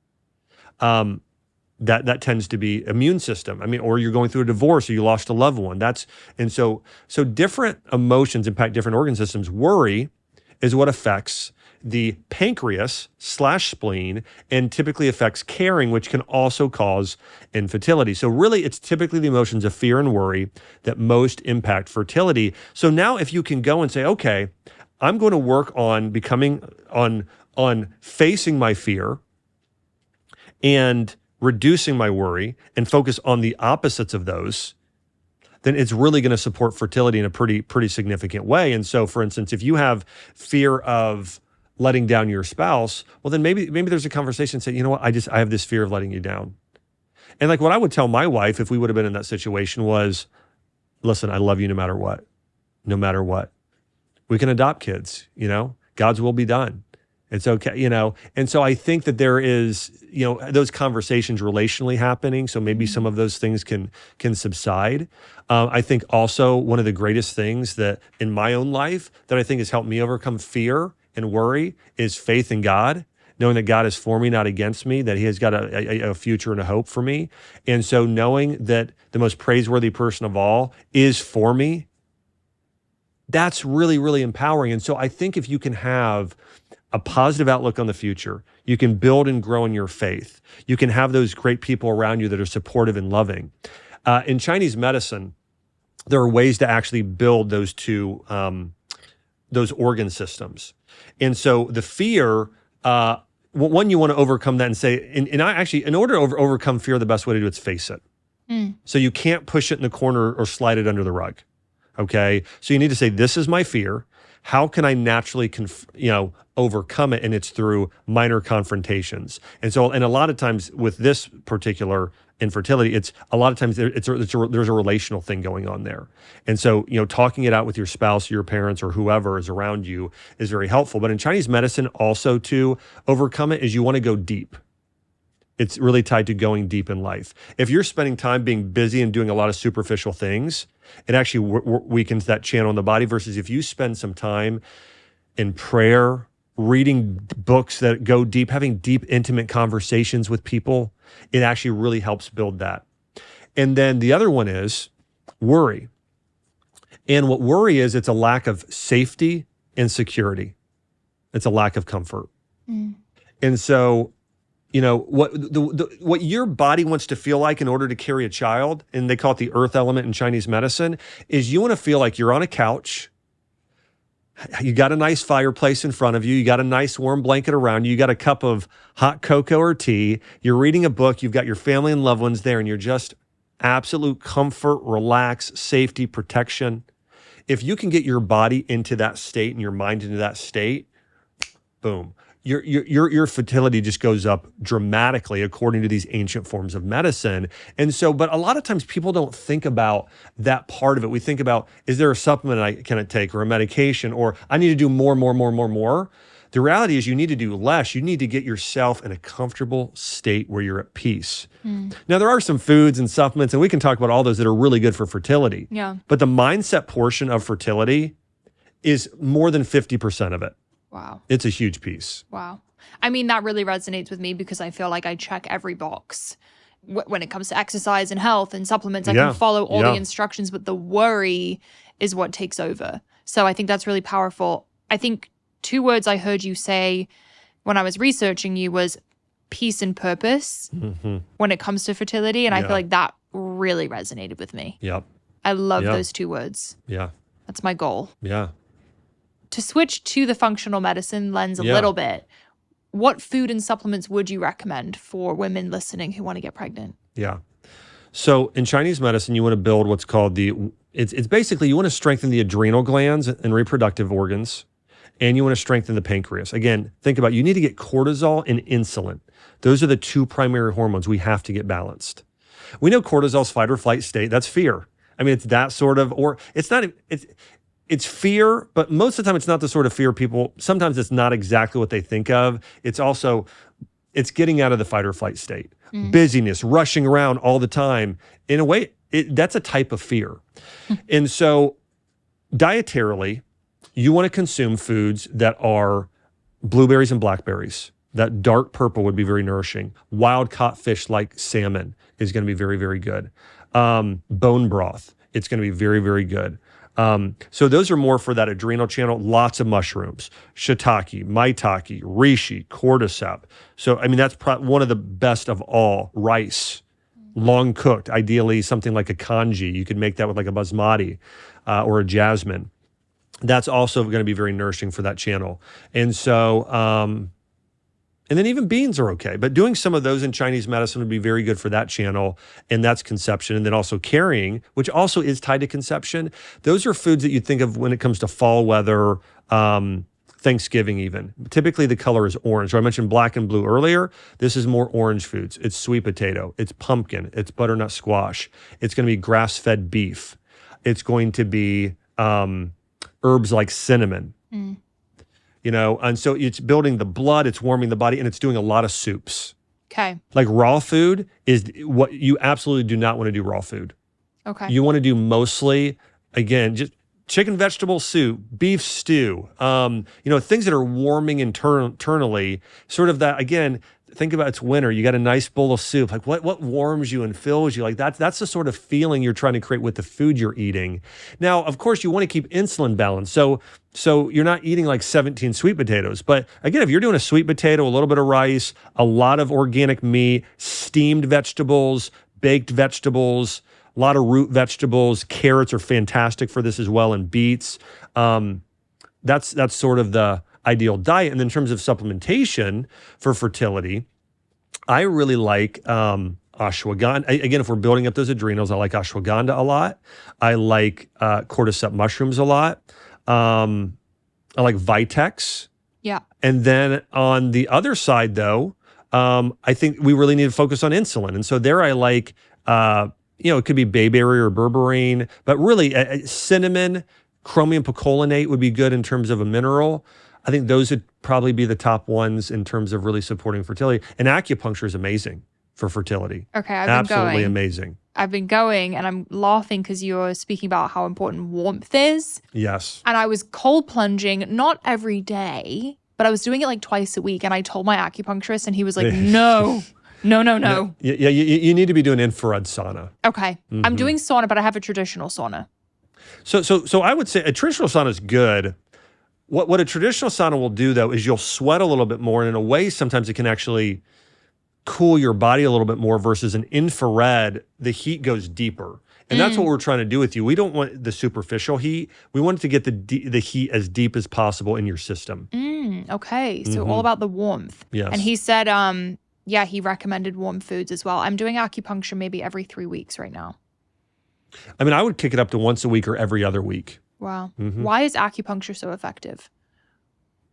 that tends to be immune system. I mean, or you're going through a divorce or you lost a loved one. So different emotions impact different organ systems. Worry is what affects the pancreas/spleen and typically affects carrying, which can also cause infertility. So really, it's typically the emotions of fear and worry that most impact fertility. So now if you can go and say, okay, I'm going to work on on facing my fear and reducing my worry and focus on the opposites of those, then it's really going to support fertility in a pretty significant way. And so, for instance, if you have fear of letting down your spouse, well, then maybe there's a conversation saying, you know what, I have this fear of letting you down. And like what I would tell my wife if we would have been in that situation was, listen, I love you no matter what. No matter what. We can adopt kids, God's will be done. It's okay, And so I think that there is, those conversations relationally happening. So maybe some of those things can subside. I think also one of the greatest things that in my own life that I think has helped me overcome fear and worry is faith in God, knowing that God is for me, not against me, that he has got a future and a hope for me. And so knowing that the most praiseworthy person of all is for me, that's really, really empowering. And so I think if you can have a positive outlook on the future, you can build and grow in your faith. You can have those great people around you that are supportive and loving. In Chinese medicine, there are ways to actually build those two, those organ systems. And so the fear, one, you want to overcome that and say, and I actually, in order to overcome fear, the best way to do it is face it. So you can't push it in the corner or slide it under the rug. Okay. So you need to say, this is my fear. How can I naturally, overcome it? And it's through minor confrontations. And so, and a lot of times with this particular infertility, it's a lot of times there's a relational thing going on there. And so, talking it out with your spouse, your parents, or whoever is around you is very helpful. But in Chinese medicine, also to overcome it is you want to go deep. It's really tied to going deep in life. If you're spending time being busy and doing a lot of superficial things, it actually weakens that channel in the body versus if you spend some time in prayer, reading books that go deep, having deep, intimate conversations with people, it actually really helps build that. And then the other one is worry. And what worry is, it's a lack of safety and security. It's a lack of comfort. And so, what your body wants to feel like in order to carry a child, and they call it the earth element in Chinese medicine, is you want to feel like you're on a couch. You got a nice fireplace in front of you. You got a nice warm blanket around you. You got a cup of hot cocoa or tea. You're reading a book. You've got your family and loved ones there, and you're just absolute comfort, relax, safety, protection. If you can get your body into that state and your mind into that state, boom. your fertility just goes up dramatically according to these ancient forms of medicine. And so, but a lot of times people don't think about that part of it. We think about, is there a supplement I can take or a medication, or I need to do more. The reality is you need to do less. You need to get yourself in a comfortable state where you're at peace. Now, there are some foods and supplements, and we can talk about all those that are really good for fertility. Yeah. But the mindset portion of fertility is more than 50% of it. Wow. It's a huge piece. Wow. I mean, that really resonates with me because I feel like I check every box when it comes to exercise and health and supplements. I can follow all the instructions, but the worry is what takes over. So I think that's really powerful. I think 2 words I heard you say when I was researching you was peace and purpose when it comes to fertility. And I feel like that really resonated with me. Yep. I love those 2 words. Yeah. That's my goal. Yeah. To switch to the functional medicine lens a little bit, what food and supplements would you recommend for women listening who want to get pregnant? Yeah. So in Chinese medicine, you want to build what's called it's basically you want to strengthen the adrenal glands and reproductive organs, and you want to strengthen the pancreas. Again, think about, you need to get cortisol and insulin. Those are the 2 primary hormones we have to get balanced. We know cortisol's fight or flight state. That's fear. I mean, it's that sort of, or it's not, it's fear, but most of the time it's not the sort of fear people, sometimes it's not exactly what they think of. It's also, it's getting out of the fight or flight state. Busyness, rushing around all the time. In a way, that's a type of fear. And so dietarily, you want to consume foods that are blueberries and blackberries. That dark purple would be very nourishing. Wild caught fish like salmon is going to be very, very good. Bone broth, it's going to be very, very good. So those are more for that adrenal channel. Lots of mushrooms, shiitake, maitake, reishi, cordyceps. So, I mean, that's one of the best of all. Rice, long cooked, ideally something like a kanji. You could make that with like a basmati or a jasmine. That's also going to be very nourishing for that channel. And so, and then even beans are okay, but doing some of those in Chinese medicine would be very good for that channel, and that's conception. And then also carrying, which also is tied to conception. Those are foods that you think of when it comes to fall weather, Thanksgiving even. Typically the color is orange. So I mentioned black and blue earlier. This is more orange foods. It's sweet potato, it's pumpkin, it's butternut squash. It's going to be grass-fed beef. It's going to be herbs like cinnamon. You know, and so it's building the blood, it's warming the body, and it's doing a lot of soups. Okay. Like raw food is what you absolutely do not want to do raw food. Okay. You want to do mostly, again, just chicken vegetable soup, beef stew, you know, things that are warming internally, sort of that, again, think about it's winter, you got a nice bowl of soup. Like what warms you and fills you? Like that's the sort of feeling you're trying to create with the food you're eating. Now, of course, you want to keep insulin balanced. So you're not eating like 17 sweet potatoes. But again, if you're doing a sweet potato, a little bit of rice, a lot of organic meat, steamed vegetables, baked vegetables, a lot of root vegetables, carrots are fantastic for this as well, and beets. That's sort of the ideal diet. And then in terms of supplementation for fertility, I really like ashwagandha. Again, if we're building up those adrenals, I like ashwagandha a lot. I like cordyceps mushrooms a lot. I like Vitex. Yeah. And then on the other side, though, I think we really need to focus on insulin. And so there I like, you know, it could be bayberry or berberine, but really cinnamon, chromium picolinate would be good in terms of a mineral. I think those would probably be the top ones in terms of really supporting fertility. And acupuncture is amazing for fertility. Okay, Absolutely amazing. I've been going, and I'm laughing because you're speaking about how important warmth is. Yes. And I was cold plunging, not every day, but I was doing it like twice a week. And I told my acupuncturist, and he was like, no. Yeah, you need to be doing infrared sauna. Okay. Mm-hmm. I'm doing sauna, but I have a traditional sauna. So I would say a traditional sauna is good. What a traditional sauna will do, though, is you'll sweat a little bit more. And in a way, sometimes it can actually cool your body a little bit more versus an infrared, the heat goes deeper. And that's what we're trying to do with you. We don't want the superficial heat. We want it to get the heat as deep as possible in your system. Okay. So all about the warmth. Yes. And he said, yeah, he recommended warm foods as well. I'm doing acupuncture maybe every 3 weeks right now. I mean, I would kick it up to once a week or every other week. Wow. Why is acupuncture so effective?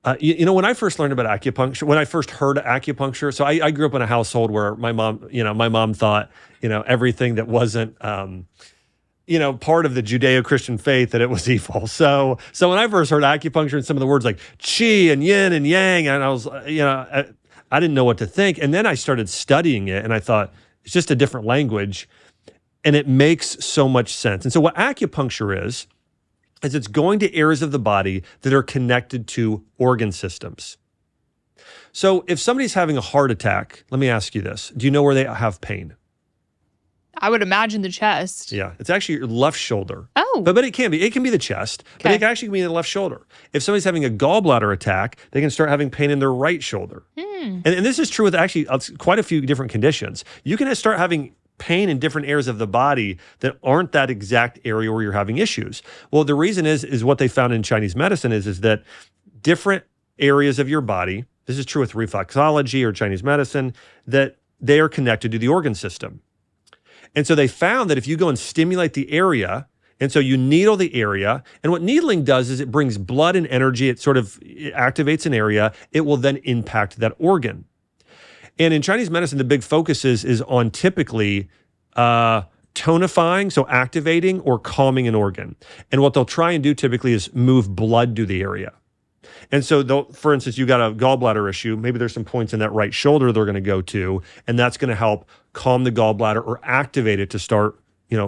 When I first learned about acupuncture, when I first heard acupuncture, so I grew up in a household where my mom thought, everything that wasn't, part of the Judeo-Christian faith, that it was evil. So when I first heard acupuncture and some of the words like qi and yin and yang, and I was, I didn't know what to think. And then I started studying it and I thought, it's just a different language and it makes so much sense. And so what acupuncture is it's going to areas of the body that are connected to organ systems. So if somebody's having a heart attack, let me ask you this. Do you know where they have pain? I would imagine the chest. Yeah, it's actually your left shoulder. Oh. But it can be. It can be the chest, but it can actually be the left shoulder. If somebody's having a gallbladder attack, they can start having pain in their right shoulder. And this is true with actually quite a few different conditions. You can start having pain in different areas of the body that aren't that exact area where you're having issues. Well, the reason is what they found in Chinese medicine is that different areas of your body, this is true with reflexology or Chinese medicine, that they are connected to the organ system. And so they found that if you go and stimulate the area, and so you needle the area, and what needling does is it brings blood and energy, it activates an area, it will then impact that organ. And in Chinese medicine, the big focus is on typically tonifying, so activating or calming an organ. And what they'll try and do typically is move blood to the area. And so, for instance, you got a gallbladder issue, maybe there's some points in that right shoulder they're going to go to, and that's going to help calm the gallbladder or activate it to start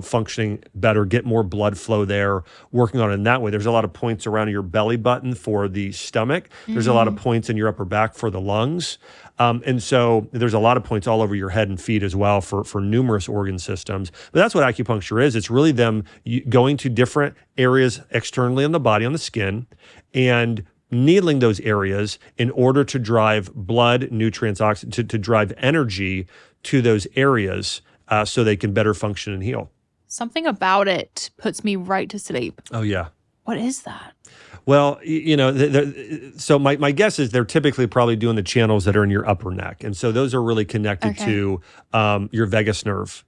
functioning better, get more blood flow there, working on it in that way. There's a lot of points around your belly button for the stomach. There's a lot of points in your upper back for the lungs. And so there's a lot of points all over your head and feet as well for numerous organ systems. But that's what acupuncture is. It's really them going to different areas externally on the body, on the skin, and needling those areas in order to drive blood, nutrients, to drive energy to those areas so they can better function and heal. Something about it puts me right to sleep. Oh, yeah. What is that? Well, so my guess is they're typically probably doing the channels that are in your upper neck. And so those are really connected to your vagus nerve.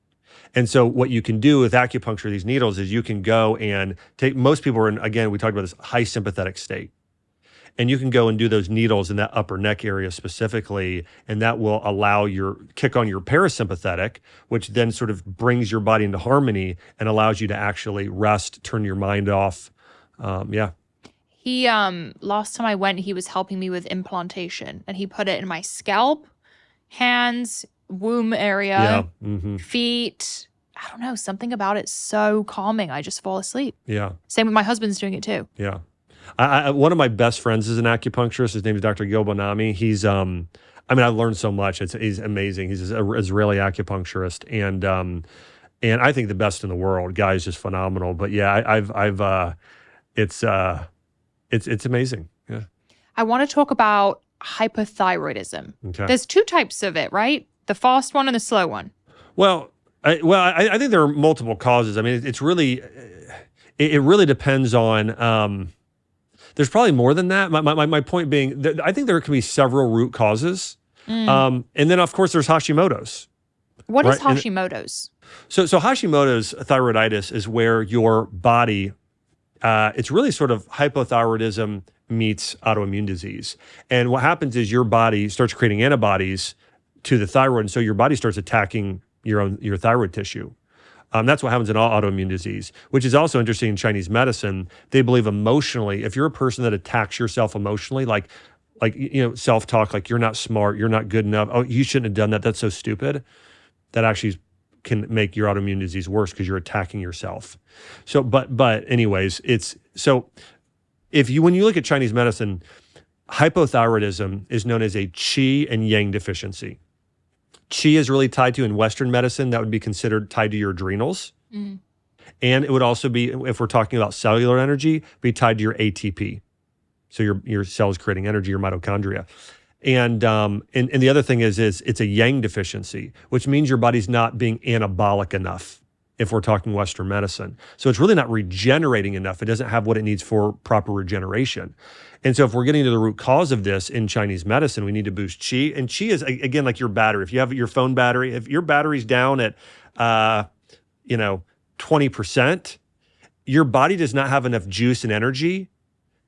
And so what you can do with acupuncture, these needles, is you can go and most people are in, again, we talked about this high sympathetic state. And you can go and do those needles in that upper neck area specifically, and that will allow kick on your parasympathetic, which then sort of brings your body into harmony and allows you to actually rest, turn your mind off. He, last time I went, he was helping me with implantation, and he put it in my scalp, hands, womb area, feet. I don't know, something about it so calming. I just fall asleep. Yeah. Same with my husband's doing it too. Yeah. One of my best friends is an acupuncturist. His name is Dr. Gil Bonami. He's, I've learned so much. He's amazing. He's an Israeli acupuncturist, and I think the best in the world. Guy's just phenomenal. But yeah, it's amazing. Yeah. I want to talk about hyperthyroidism. Okay. There's two types of it, right? The fast one and the slow one. Well, I think there are multiple causes. I mean, it's really, it really depends on. There's probably more than that. My point being, that I think there can be several root causes. And then, of course, there's Hashimoto's. What is Hashimoto's? So Hashimoto's thyroiditis is where your body, it's really sort of hypothyroidism meets autoimmune disease. And what happens is your body starts creating antibodies to the thyroid, and so your body starts attacking your thyroid tissue. That's what happens in all autoimmune disease, which is also interesting in Chinese medicine. They believe emotionally, if you're a person that attacks yourself emotionally, like self-talk, like you're not smart, you're not good enough, oh, you shouldn't have done that, that's so stupid, that actually can make your autoimmune disease worse because you're attacking yourself. So, but anyways, when you look at Chinese medicine, hypothyroidism is known as a qi and yang deficiency. Qi is really tied to, in Western medicine, that would be considered tied to your adrenals. And it would also be, if we're talking about cellular energy, be tied to your ATP. So your cells creating energy, your mitochondria. And the other thing is it's a yang deficiency, which means your body's not being anabolic enough, if we're talking Western medicine. So it's really not regenerating enough. It doesn't have what it needs for proper regeneration. And so if we're getting to the root cause of this in Chinese medicine, we need to boost qi. And qi is, again, like your battery. If you have your phone battery, if your battery's down at 20%, your body does not have enough juice and energy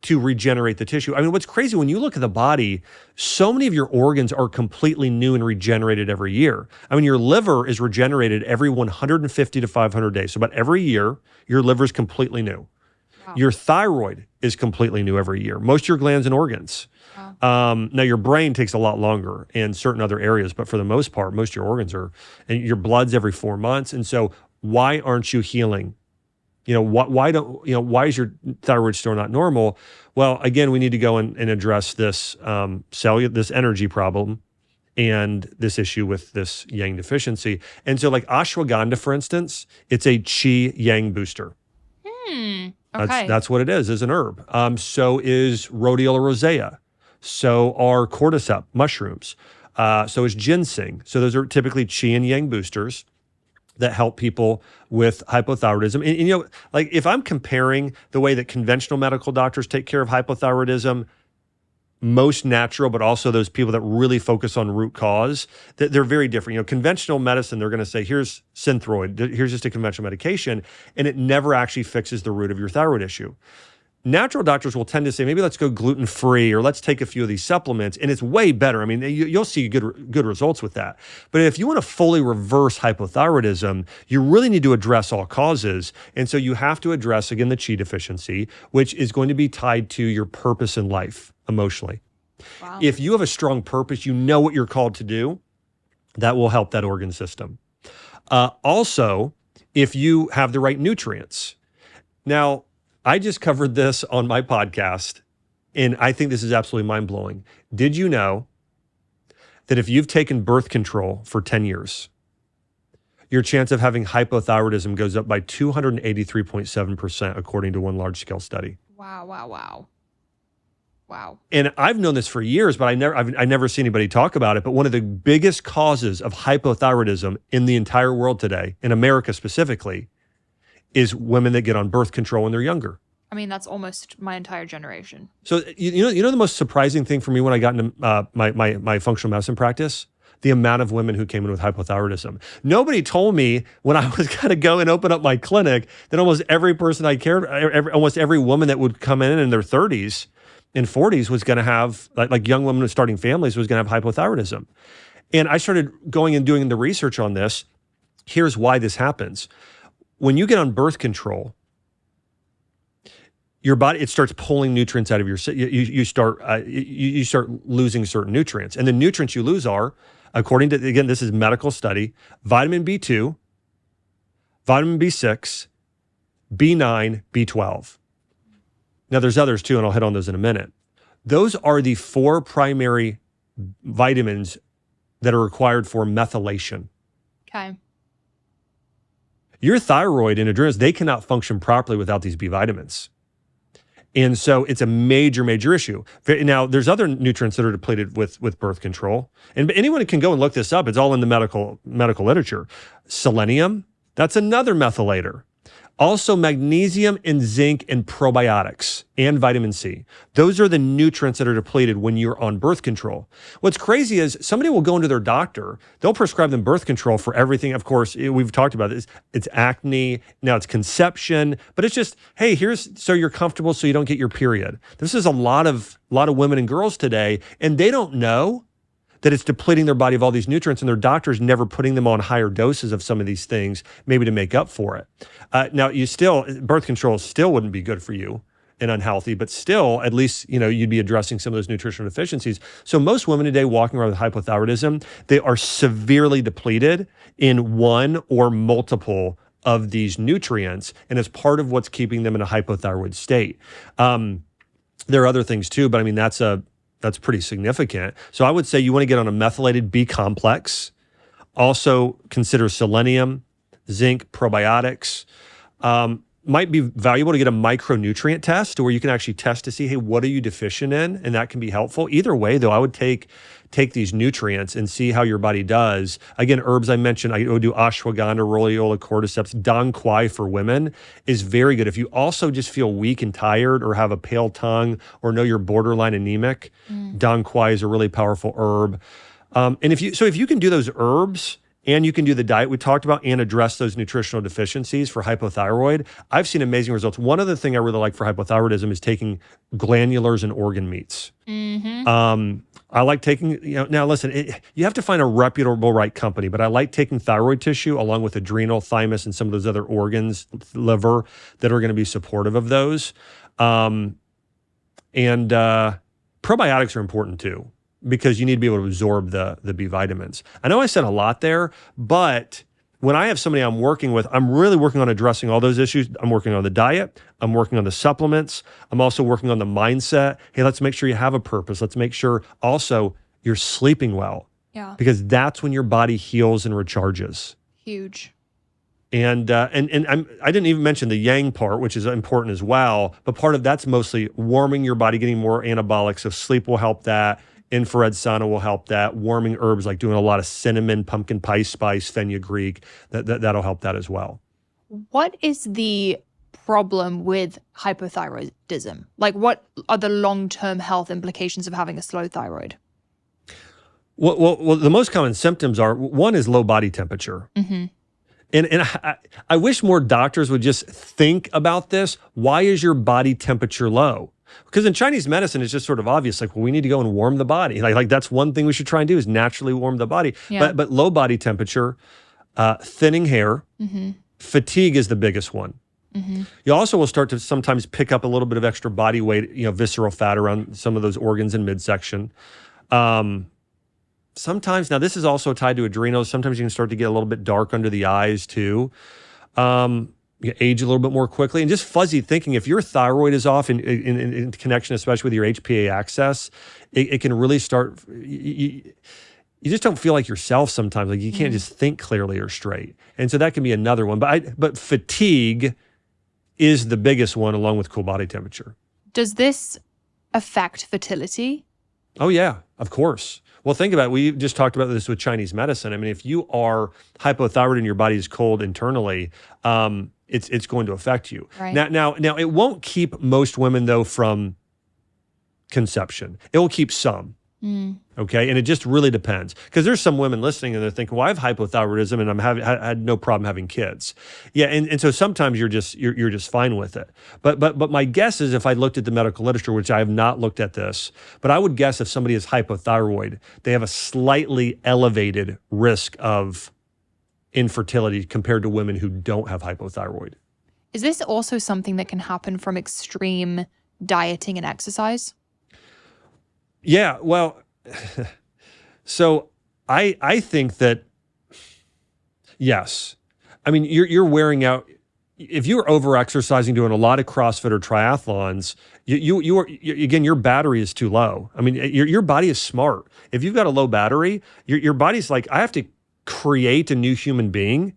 to regenerate the tissue. I mean, what's crazy, when you look at the body, so many of your organs are completely new and regenerated every year. I mean, your liver is regenerated every 150 to 500 days. So about every year, your liver is completely new. Wow. Your thyroid is completely new every year. Most of your glands and organs. Wow. Now, your brain takes a lot longer in certain other areas, but for the most part, most of your organs are, and your blood's every 4 months. And so why aren't you healing? Why is your thyroid still not normal? Well, again, we need to go and address this this energy problem and this issue with this yang deficiency. And so like ashwagandha, for instance, it's a qi yang booster. Okay. That's what it is an herb. So is rhodiola rosea. So are cordyceps mushrooms. So is ginseng. So those are typically qi and yang boosters that help people with hypothyroidism. And like if I'm comparing the way that conventional medical doctors take care of hypothyroidism, most natural, but also those people that really focus on root cause, they're very different. Conventional medicine, they're going to say, here's Synthroid, here's just a conventional medication, and it never actually fixes the root of your thyroid issue. Natural doctors will tend to say, maybe let's go gluten-free or let's take a few of these supplements, and it's way better. I mean, you'll see good results with that. But if you want to fully reverse hypothyroidism, you really need to address all causes. And so you have to address, again, the qi deficiency, which is going to be tied to your purpose in life emotionally. Wow. If you have a strong purpose, you know what you're called to do, that will help that organ system. Also, if you have the right nutrients. Now, I just covered this on my podcast, and I think this is absolutely mind-blowing. Did you know that if you've taken birth control for 10 years, your chance of having hypothyroidism goes up by 283.7%, according to one large-scale study? Wow. And I've known this for years, but I never see anybody talk about it. But one of the biggest causes of hypothyroidism in the entire world today, in America specifically, is women that get on birth control when they're younger. I mean, that's almost my entire generation. So you know the most surprising thing for me when I got into my functional medicine practice? The amount of women who came in with hypothyroidism. Nobody told me when I was going to go and open up my almost that almost every person I cared, almost every woman that would come in their 30s and 40s was going to have, like young women starting families, was going to have hypothyroidism. And I started going and doing the research on this. Here's why this happens. When you get on birth control, your body, it starts pulling nutrients out of your, you start losing certain nutrients. And the nutrients you lose are, according to, again, this is medical study, vitamin B2, vitamin B6, B9, B12. Now there's others too, and I'll hit on those in a minute. Those are the 4 primary vitamins that are required for methylation. Okay. Your thyroid and adrenals, they cannot function properly without these B vitamins. And so it's a major, major issue. Now, there's other nutrients that are depleted with birth control. And anyone can go and look this up. It's all in the medical literature. Selenium, that's another methylator. Also magnesium and zinc and probiotics and vitamin C. Those are the nutrients that are depleted when you're on birth control. What's crazy is somebody will go into their doctor, they'll prescribe them birth control for everything. Of course, we've talked about this. It's acne, now it's conception, but it's just, hey, here's so you're comfortable so you don't get your period. This is a lot of women and girls today, and they don't know that it's depleting their body of all these nutrients, and their doctor's never putting them on higher doses of some of these things, maybe to make up for it. Now, birth control still wouldn't be good for you and unhealthy, but still, at least, you'd be addressing some of those nutritional deficiencies. So most women today walking around with hypothyroidism, they are severely depleted in one or multiple of these nutrients, and it's part of what's keeping them in a hypothyroid state. There are other things too, but I mean, that's pretty significant. So I would say you want to get on a methylated B complex. Also consider selenium, zinc, probiotics. Might be valuable to get a micronutrient test where you can actually test to see, hey, what are you deficient in? And that can be helpful. Either way, though, I would take these nutrients and see how your body does. Again, herbs I mentioned, I would do ashwagandha, rhodiola, cordyceps. Dong quai for women is very good. If you also just feel weak and tired or have a pale tongue or know you're borderline anemic, Dong quai is a really powerful herb. And if you can do those herbs and you can do the diet we talked about and address those nutritional deficiencies for hypothyroid, I've seen amazing results. One other thing I really like for hypothyroidism is taking glandulars and organ meats. I like taking, now listen, you have to find a reputable right company, but I like taking thyroid tissue along with adrenal, thymus, and some of those other organs, liver, that are going to be supportive of those. And probiotics are important too, because you need to be able to absorb the B vitamins. I know I said a lot there, but when I have somebody I'm working with, I'm really working on addressing all those issues. I'm working on the diet. I'm working on the supplements. I'm also working on the mindset. Hey, let's make sure you have a purpose. Let's make sure also you're sleeping well. Yeah. Because that's when your body heals and recharges. Huge. And I didn't even mention the yang part, which is important as well. But part of that's mostly warming your body, getting more anabolic. So sleep will help that. Infrared sauna will help that. Warming herbs, like doing a lot of cinnamon, pumpkin pie spice, fenugreek, that'll help that as well. What is the problem with hypothyroidism? Like, what are the long-term health implications of having a slow thyroid? Well, the most common symptoms are, one is low body temperature. Mm-hmm. And I wish more doctors would just think about this. Why is your body temperature low? Because in Chinese medicine, it's just sort of obvious, like, well, we need to go and warm the body. Like that's one thing we should try and do is naturally warm the body. Yeah. But low body temperature, thinning hair, fatigue is the biggest one. You also will start to sometimes pick up a little bit of extra body weight, visceral fat around some of those organs in midsection. Sometimes, now this is also tied to adrenals. Sometimes you can start to get a little bit dark under the eyes too. You age a little bit more quickly, and just fuzzy thinking. If your thyroid is off in connection, especially with your HPA axis, it can really start. You just don't feel like yourself sometimes. Like you can't just think clearly or straight, and so that can be another one. But fatigue is the biggest one, along with cool body temperature. Does this affect fertility? Oh yeah, of course. Well, think about it. We just talked about this with Chinese medicine. I mean, if you are hypothyroid and your body is cold internally, it's going to affect you. Right. Now, it won't keep most women though from conception. It will keep some. Okay, and it just really depends, because there's some women listening and they're thinking, well, I have hypothyroidism and I had no problem having kids. Yeah, and so sometimes you're just fine with it. But my guess is, if I looked at the medical literature, which I have not looked at this, but I would guess if somebody is hypothyroid, they have a slightly elevated risk of infertility compared to women who don't have hypothyroid. Is this also something that can happen from extreme dieting and exercise? Yeah, well, so I think that, yes. I mean, you're wearing out. If you're over-exercising, doing a lot of CrossFit or triathlons, you are, again, your battery is too low. I mean, your body is smart. If you've got a low battery, your body's like, I have to create a new human being.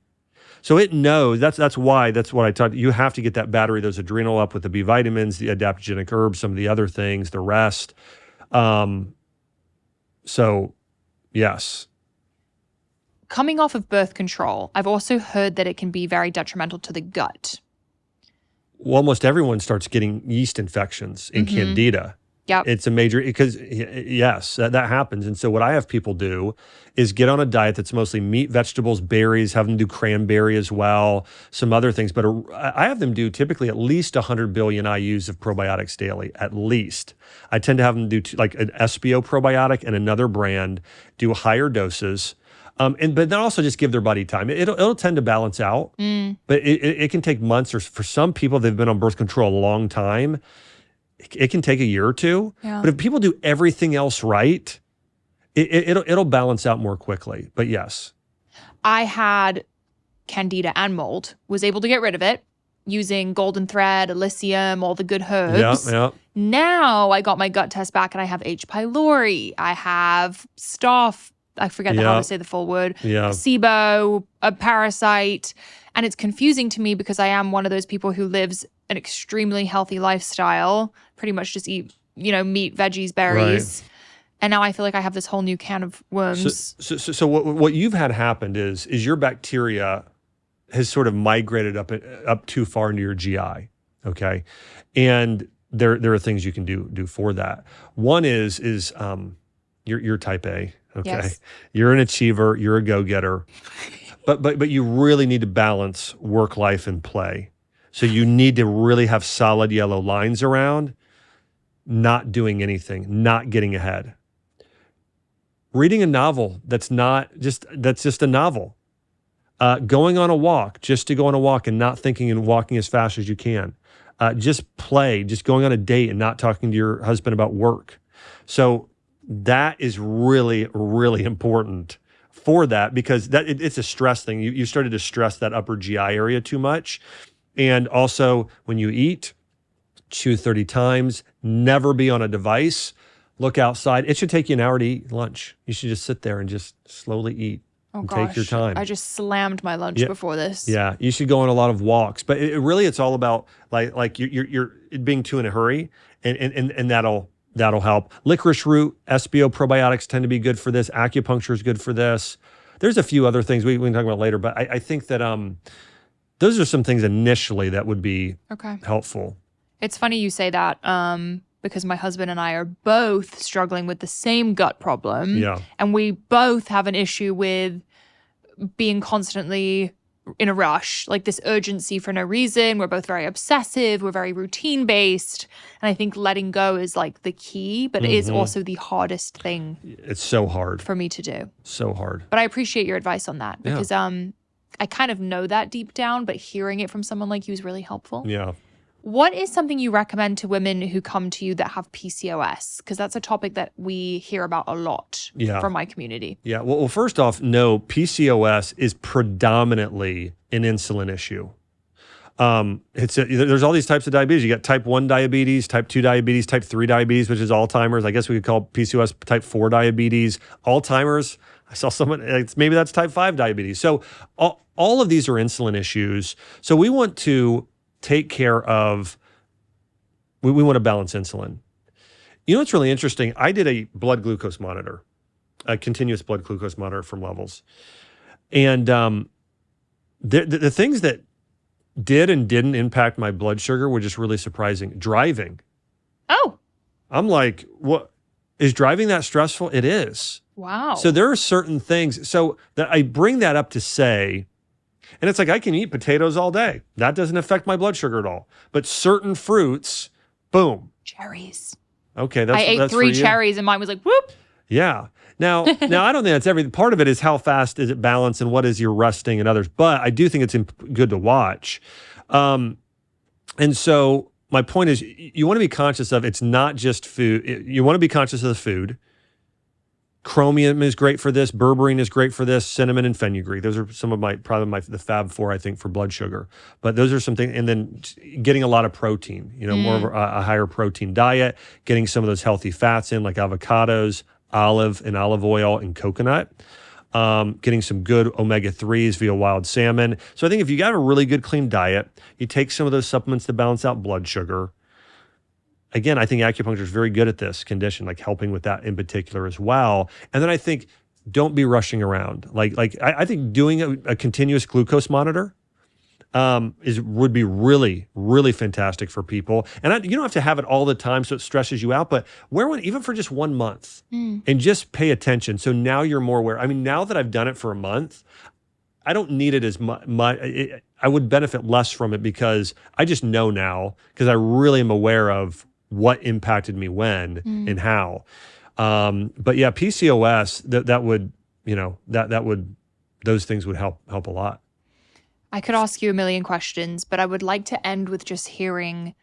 So it knows, that's what I taught. You have to get that battery, those adrenal up with the B vitamins, the adaptogenic herbs, some of the other things, the rest. So yes. Coming off of birth control, I've also heard that it can be very detrimental to the gut. Well, almost everyone starts getting yeast infections in candida. Yep. It's a major, because yes, that happens. And so what I have people do is get on a diet that's mostly meat, vegetables, berries, have them do cranberry as well, some other things. But I have them do typically at least 100 billion IUs of probiotics daily, at least. I tend to have them do like an SBO probiotic and another brand, do higher doses. But then also just give their body time. It'll tend to balance out, but it can take months, or for some people, they've been on birth control a long time. It can take a year or two, but if people do everything else right, it'll balance out more quickly. But yes. I had candida and mold, was able to get rid of it using golden thread, elysium, all the good herbs. Yeah. Now I got my gut test back and I have H. pylori. I have staph. I forget how to say the full word. Yeah. SIBO, a parasite. And it's confusing to me because I am one of those people who lives an extremely healthy lifestyle, pretty much just eat, meat, veggies, berries. Right. And now I feel like I have this whole new can of worms. So what you've had happened is your bacteria has sort of migrated up too far into your GI, okay? And there are things you can do for that. One is you're type A. Okay. Yes. You're an achiever, you're a go-getter. But you really need to balance work life and play. So you need to really have solid yellow lines around, not doing anything, not getting ahead. Reading a novel that's just a novel. Going on a walk, just to go on a walk and not thinking and walking as fast as you can. Just play, just going on a date and not talking to your husband about work. So that is really, really important for that, because it's a stress thing. You started to stress that upper GI area too much. And also when you eat, chew 30 times, never be on a device, look outside. It should take you an hour to eat lunch. You should just sit there and just slowly eat. Oh and gosh, take your time. I just slammed my lunch before this. Yeah, you should go on a lot of walks, but it's all about like you're being too in a hurry, and that'll help. Licorice root, SBO probiotics tend to be good for this. Acupuncture is good for this. There's a few other things we can talk about later, but I think that those are some things initially that would be helpful. It's funny you say that because my husband and I are both struggling with the same gut problem. Yeah. And we both have an issue with being constantly in a rush, like this urgency for no reason. We're both very obsessive. We're very routine based. And I think letting go is like the key, but it is also the hardest thing. It's so hard for me to do. So hard. But I appreciate your advice on that because I kind of know that deep down, but hearing it from someone like you is really helpful. Yeah. What is something you recommend to women who come to you that have PCOS? Because that's a topic that we hear about a lot from my community. Yeah. Well, first off, no, PCOS is predominantly an insulin issue. There's all these types of diabetes. You got type 1 diabetes, type 2 diabetes, type 3 diabetes, which is Alzheimer's. I guess we could call PCOS type 4 diabetes. Alzheimer's, I saw someone, maybe that's type 5 diabetes. So all of these are insulin issues. So we want to take care of, we want to balance insulin. You know what's really interesting? I did a blood glucose monitor, a continuous blood glucose monitor from Levels. And the things that did and didn't impact my blood sugar were just really surprising. Driving. Oh. I'm like, what? Is driving that stressful? It is. Wow. So there are certain things. So that I bring that up to say, and it's like I can eat potatoes all day. That doesn't affect my blood sugar at all. But certain fruits, boom. Cherries. Okay, I ate 3 cherries and mine was like, whoop. Yeah. Now I don't think that's everything. Part of it is how fast is it balanced and what is your resting and others. But I do think it's good to watch. And so my point is you want to be conscious of it's not just food. You want to be conscious of the food. Chromium is great for this. Berberine is great for this. Cinnamon and fenugreek. Those are some of the Fab 4, I think, for blood sugar. But those are some things. And then getting a lot of protein, more of a higher protein diet, getting some of those healthy fats in like avocados, olive oil, and coconut. Getting some good omega-3s via wild salmon. So I think if you got a really good clean diet, you take some of those supplements to balance out blood sugar. Again, I think acupuncture is very good at this condition, like helping with that in particular as well. And then I think don't be rushing around. I think doing a continuous glucose monitor would be really, really fantastic for people. And you don't have to have it all the time so it stresses you out, but wear one even for just 1 month and just pay attention. So now you're more aware. I mean, now that I've done it for a month, I don't need it as much. I would benefit less from it because I just know now because I really am aware of what impacted me when and how. But yeah, PCOS, those things would help a lot. I could ask you a million questions, but I would like to end with just hearing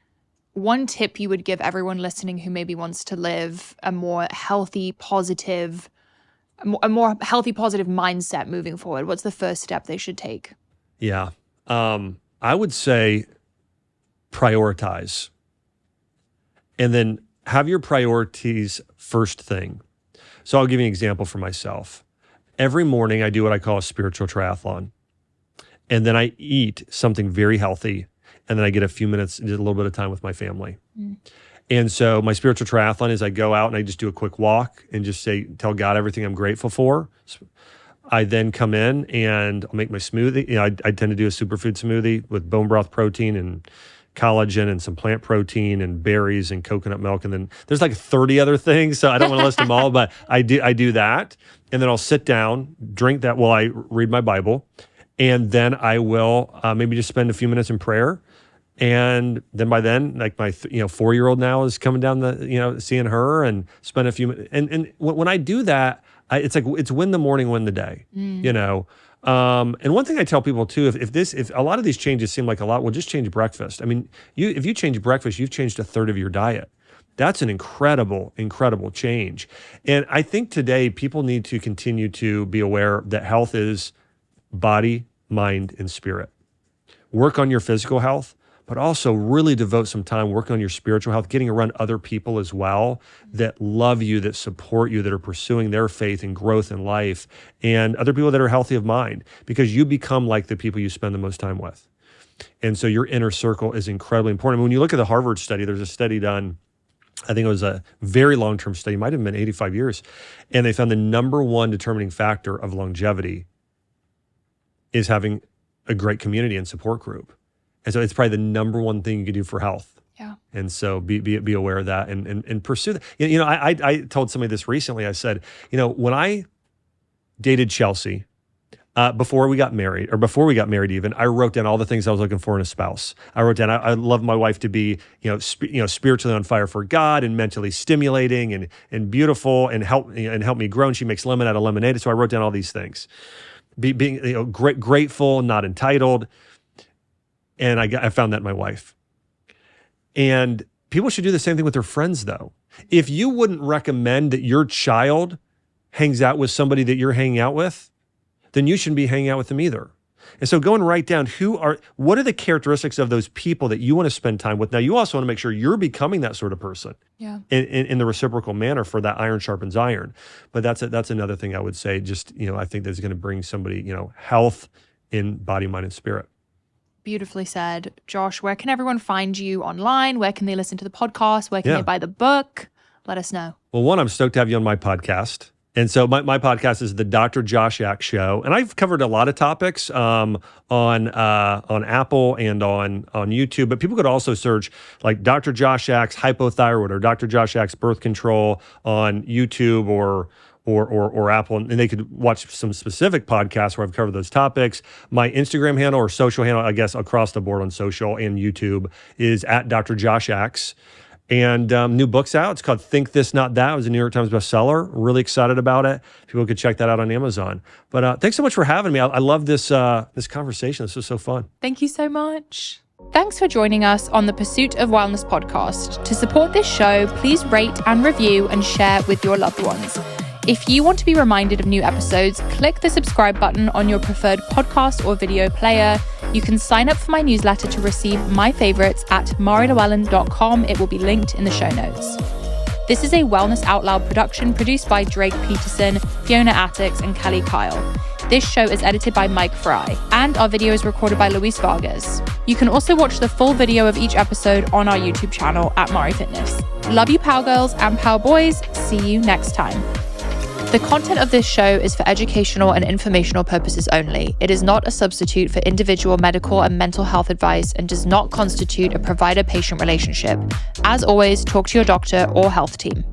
one tip you would give everyone listening who maybe wants to live a more healthy, positive mindset moving forward. What's the first step they should take? Yeah. I would say prioritize. And then have your priorities first thing. So I'll give you an example for myself. Every morning I do what I call a spiritual triathlon. And then I eat something very healthy. And then I get a few minutes, just a little bit of time with my family. And so my spiritual triathlon is I go out and I just do a quick walk and just tell God everything I'm grateful for. I then come in and I'll make my smoothie. I tend to do a superfood smoothie with bone broth protein and collagen and some plant protein and berries and coconut milk. And then there's like 30 other things. So I don't want to list them all, but I do that. and then I'll sit down, drink that while I read my Bible, and then I will maybe just spend a few minutes in prayer. And then by then, like my 4-year-old now is coming down seeing her, and spend a few minutes. And when I do that, it's like it's win the morning, win the day. And one thing I tell people too, if a lot of these changes seem like a lot, well, just change breakfast. I mean, if you change breakfast, you've changed a third of your diet. That's an incredible, incredible change. And I think today people need to continue to be aware that health is body, mind, and spirit. Work on your physical health, but also really devote some time working on your spiritual health, getting around other people as well that love you, that support you, that are pursuing their faith and growth in life, and other people that are healthy of mind, because you become like the people you spend the most time with. And so your inner circle is incredibly important. When you look at the Harvard study, there's a study done, I think it was a very long-term study, might have been 85 years, and they found the number one determining factor of longevity is having a great community and support group. And so it's probably the number one thing you can do for health. Yeah. And so be aware of that and pursue that. I told somebody this recently. I said, when I dated Chelsea, before we got married even, I wrote down all the things I was looking for in a spouse. I wrote down, I love my wife to be, spiritually on fire for God and mentally stimulating and beautiful and help me grow. And she makes lemon out of lemonade. So I wrote down all these things. Being grateful, not entitled. And I found that in my wife. And people should do the same thing with their friends, though. If you wouldn't recommend that your child hangs out with somebody that you're hanging out with, then you shouldn't be hanging out with them either. And so go and write down what are the characteristics of those people that you want to spend time with. Now, you also want to make sure you're becoming that sort of person in the reciprocal manner, for that iron sharpens iron. But that's another thing I would say. Just, I think that's going to bring somebody, health in body, mind, and spirit. Beautifully said. Josh, where can everyone find you online? Where can they listen to the podcast? Where can they buy the book? Let us know. Well, one, I'm stoked to have you on my podcast. And so my podcast is the Dr. Josh Axe Show. And I've covered a lot of topics on Apple and on YouTube. But people could also search like Dr. Josh Axe Hypothyroid or Dr. Josh Axe Birth Control on YouTube or Apple, and they could watch some specific podcasts where I've covered those topics. My Instagram handle or social handle, I guess across the board on social and YouTube, is at Dr. Josh Axe. And new book's out. It's called Think This, Not That. It was a New York Times bestseller. Really excited about it. People could check that out on Amazon. But thanks so much for having me. I love this conversation. This was so fun. Thank you so much. Thanks for joining us on the Pursuit of Wellness podcast. To support this show, please rate and review and share with your loved ones. If you want to be reminded of new episodes, click the subscribe button on your preferred podcast or video player. You can sign up for my newsletter to receive my favorites at marilewellen.com. It will be linked in the show notes. This is a Wellness Out Loud production produced by Drake Peterson, Fiona Attucks, and Kelly Kyle. This show is edited by Mike Fry, and our video is recorded by Luis Vargas. You can also watch the full video of each episode on our YouTube channel at Mari Fitness. Love you, Power Girls and Power Boys. See you next time. The content of this show is for educational and informational purposes only. It is not a substitute for individual medical and mental health advice and does not constitute a provider-patient relationship. As always, talk to your doctor or health team.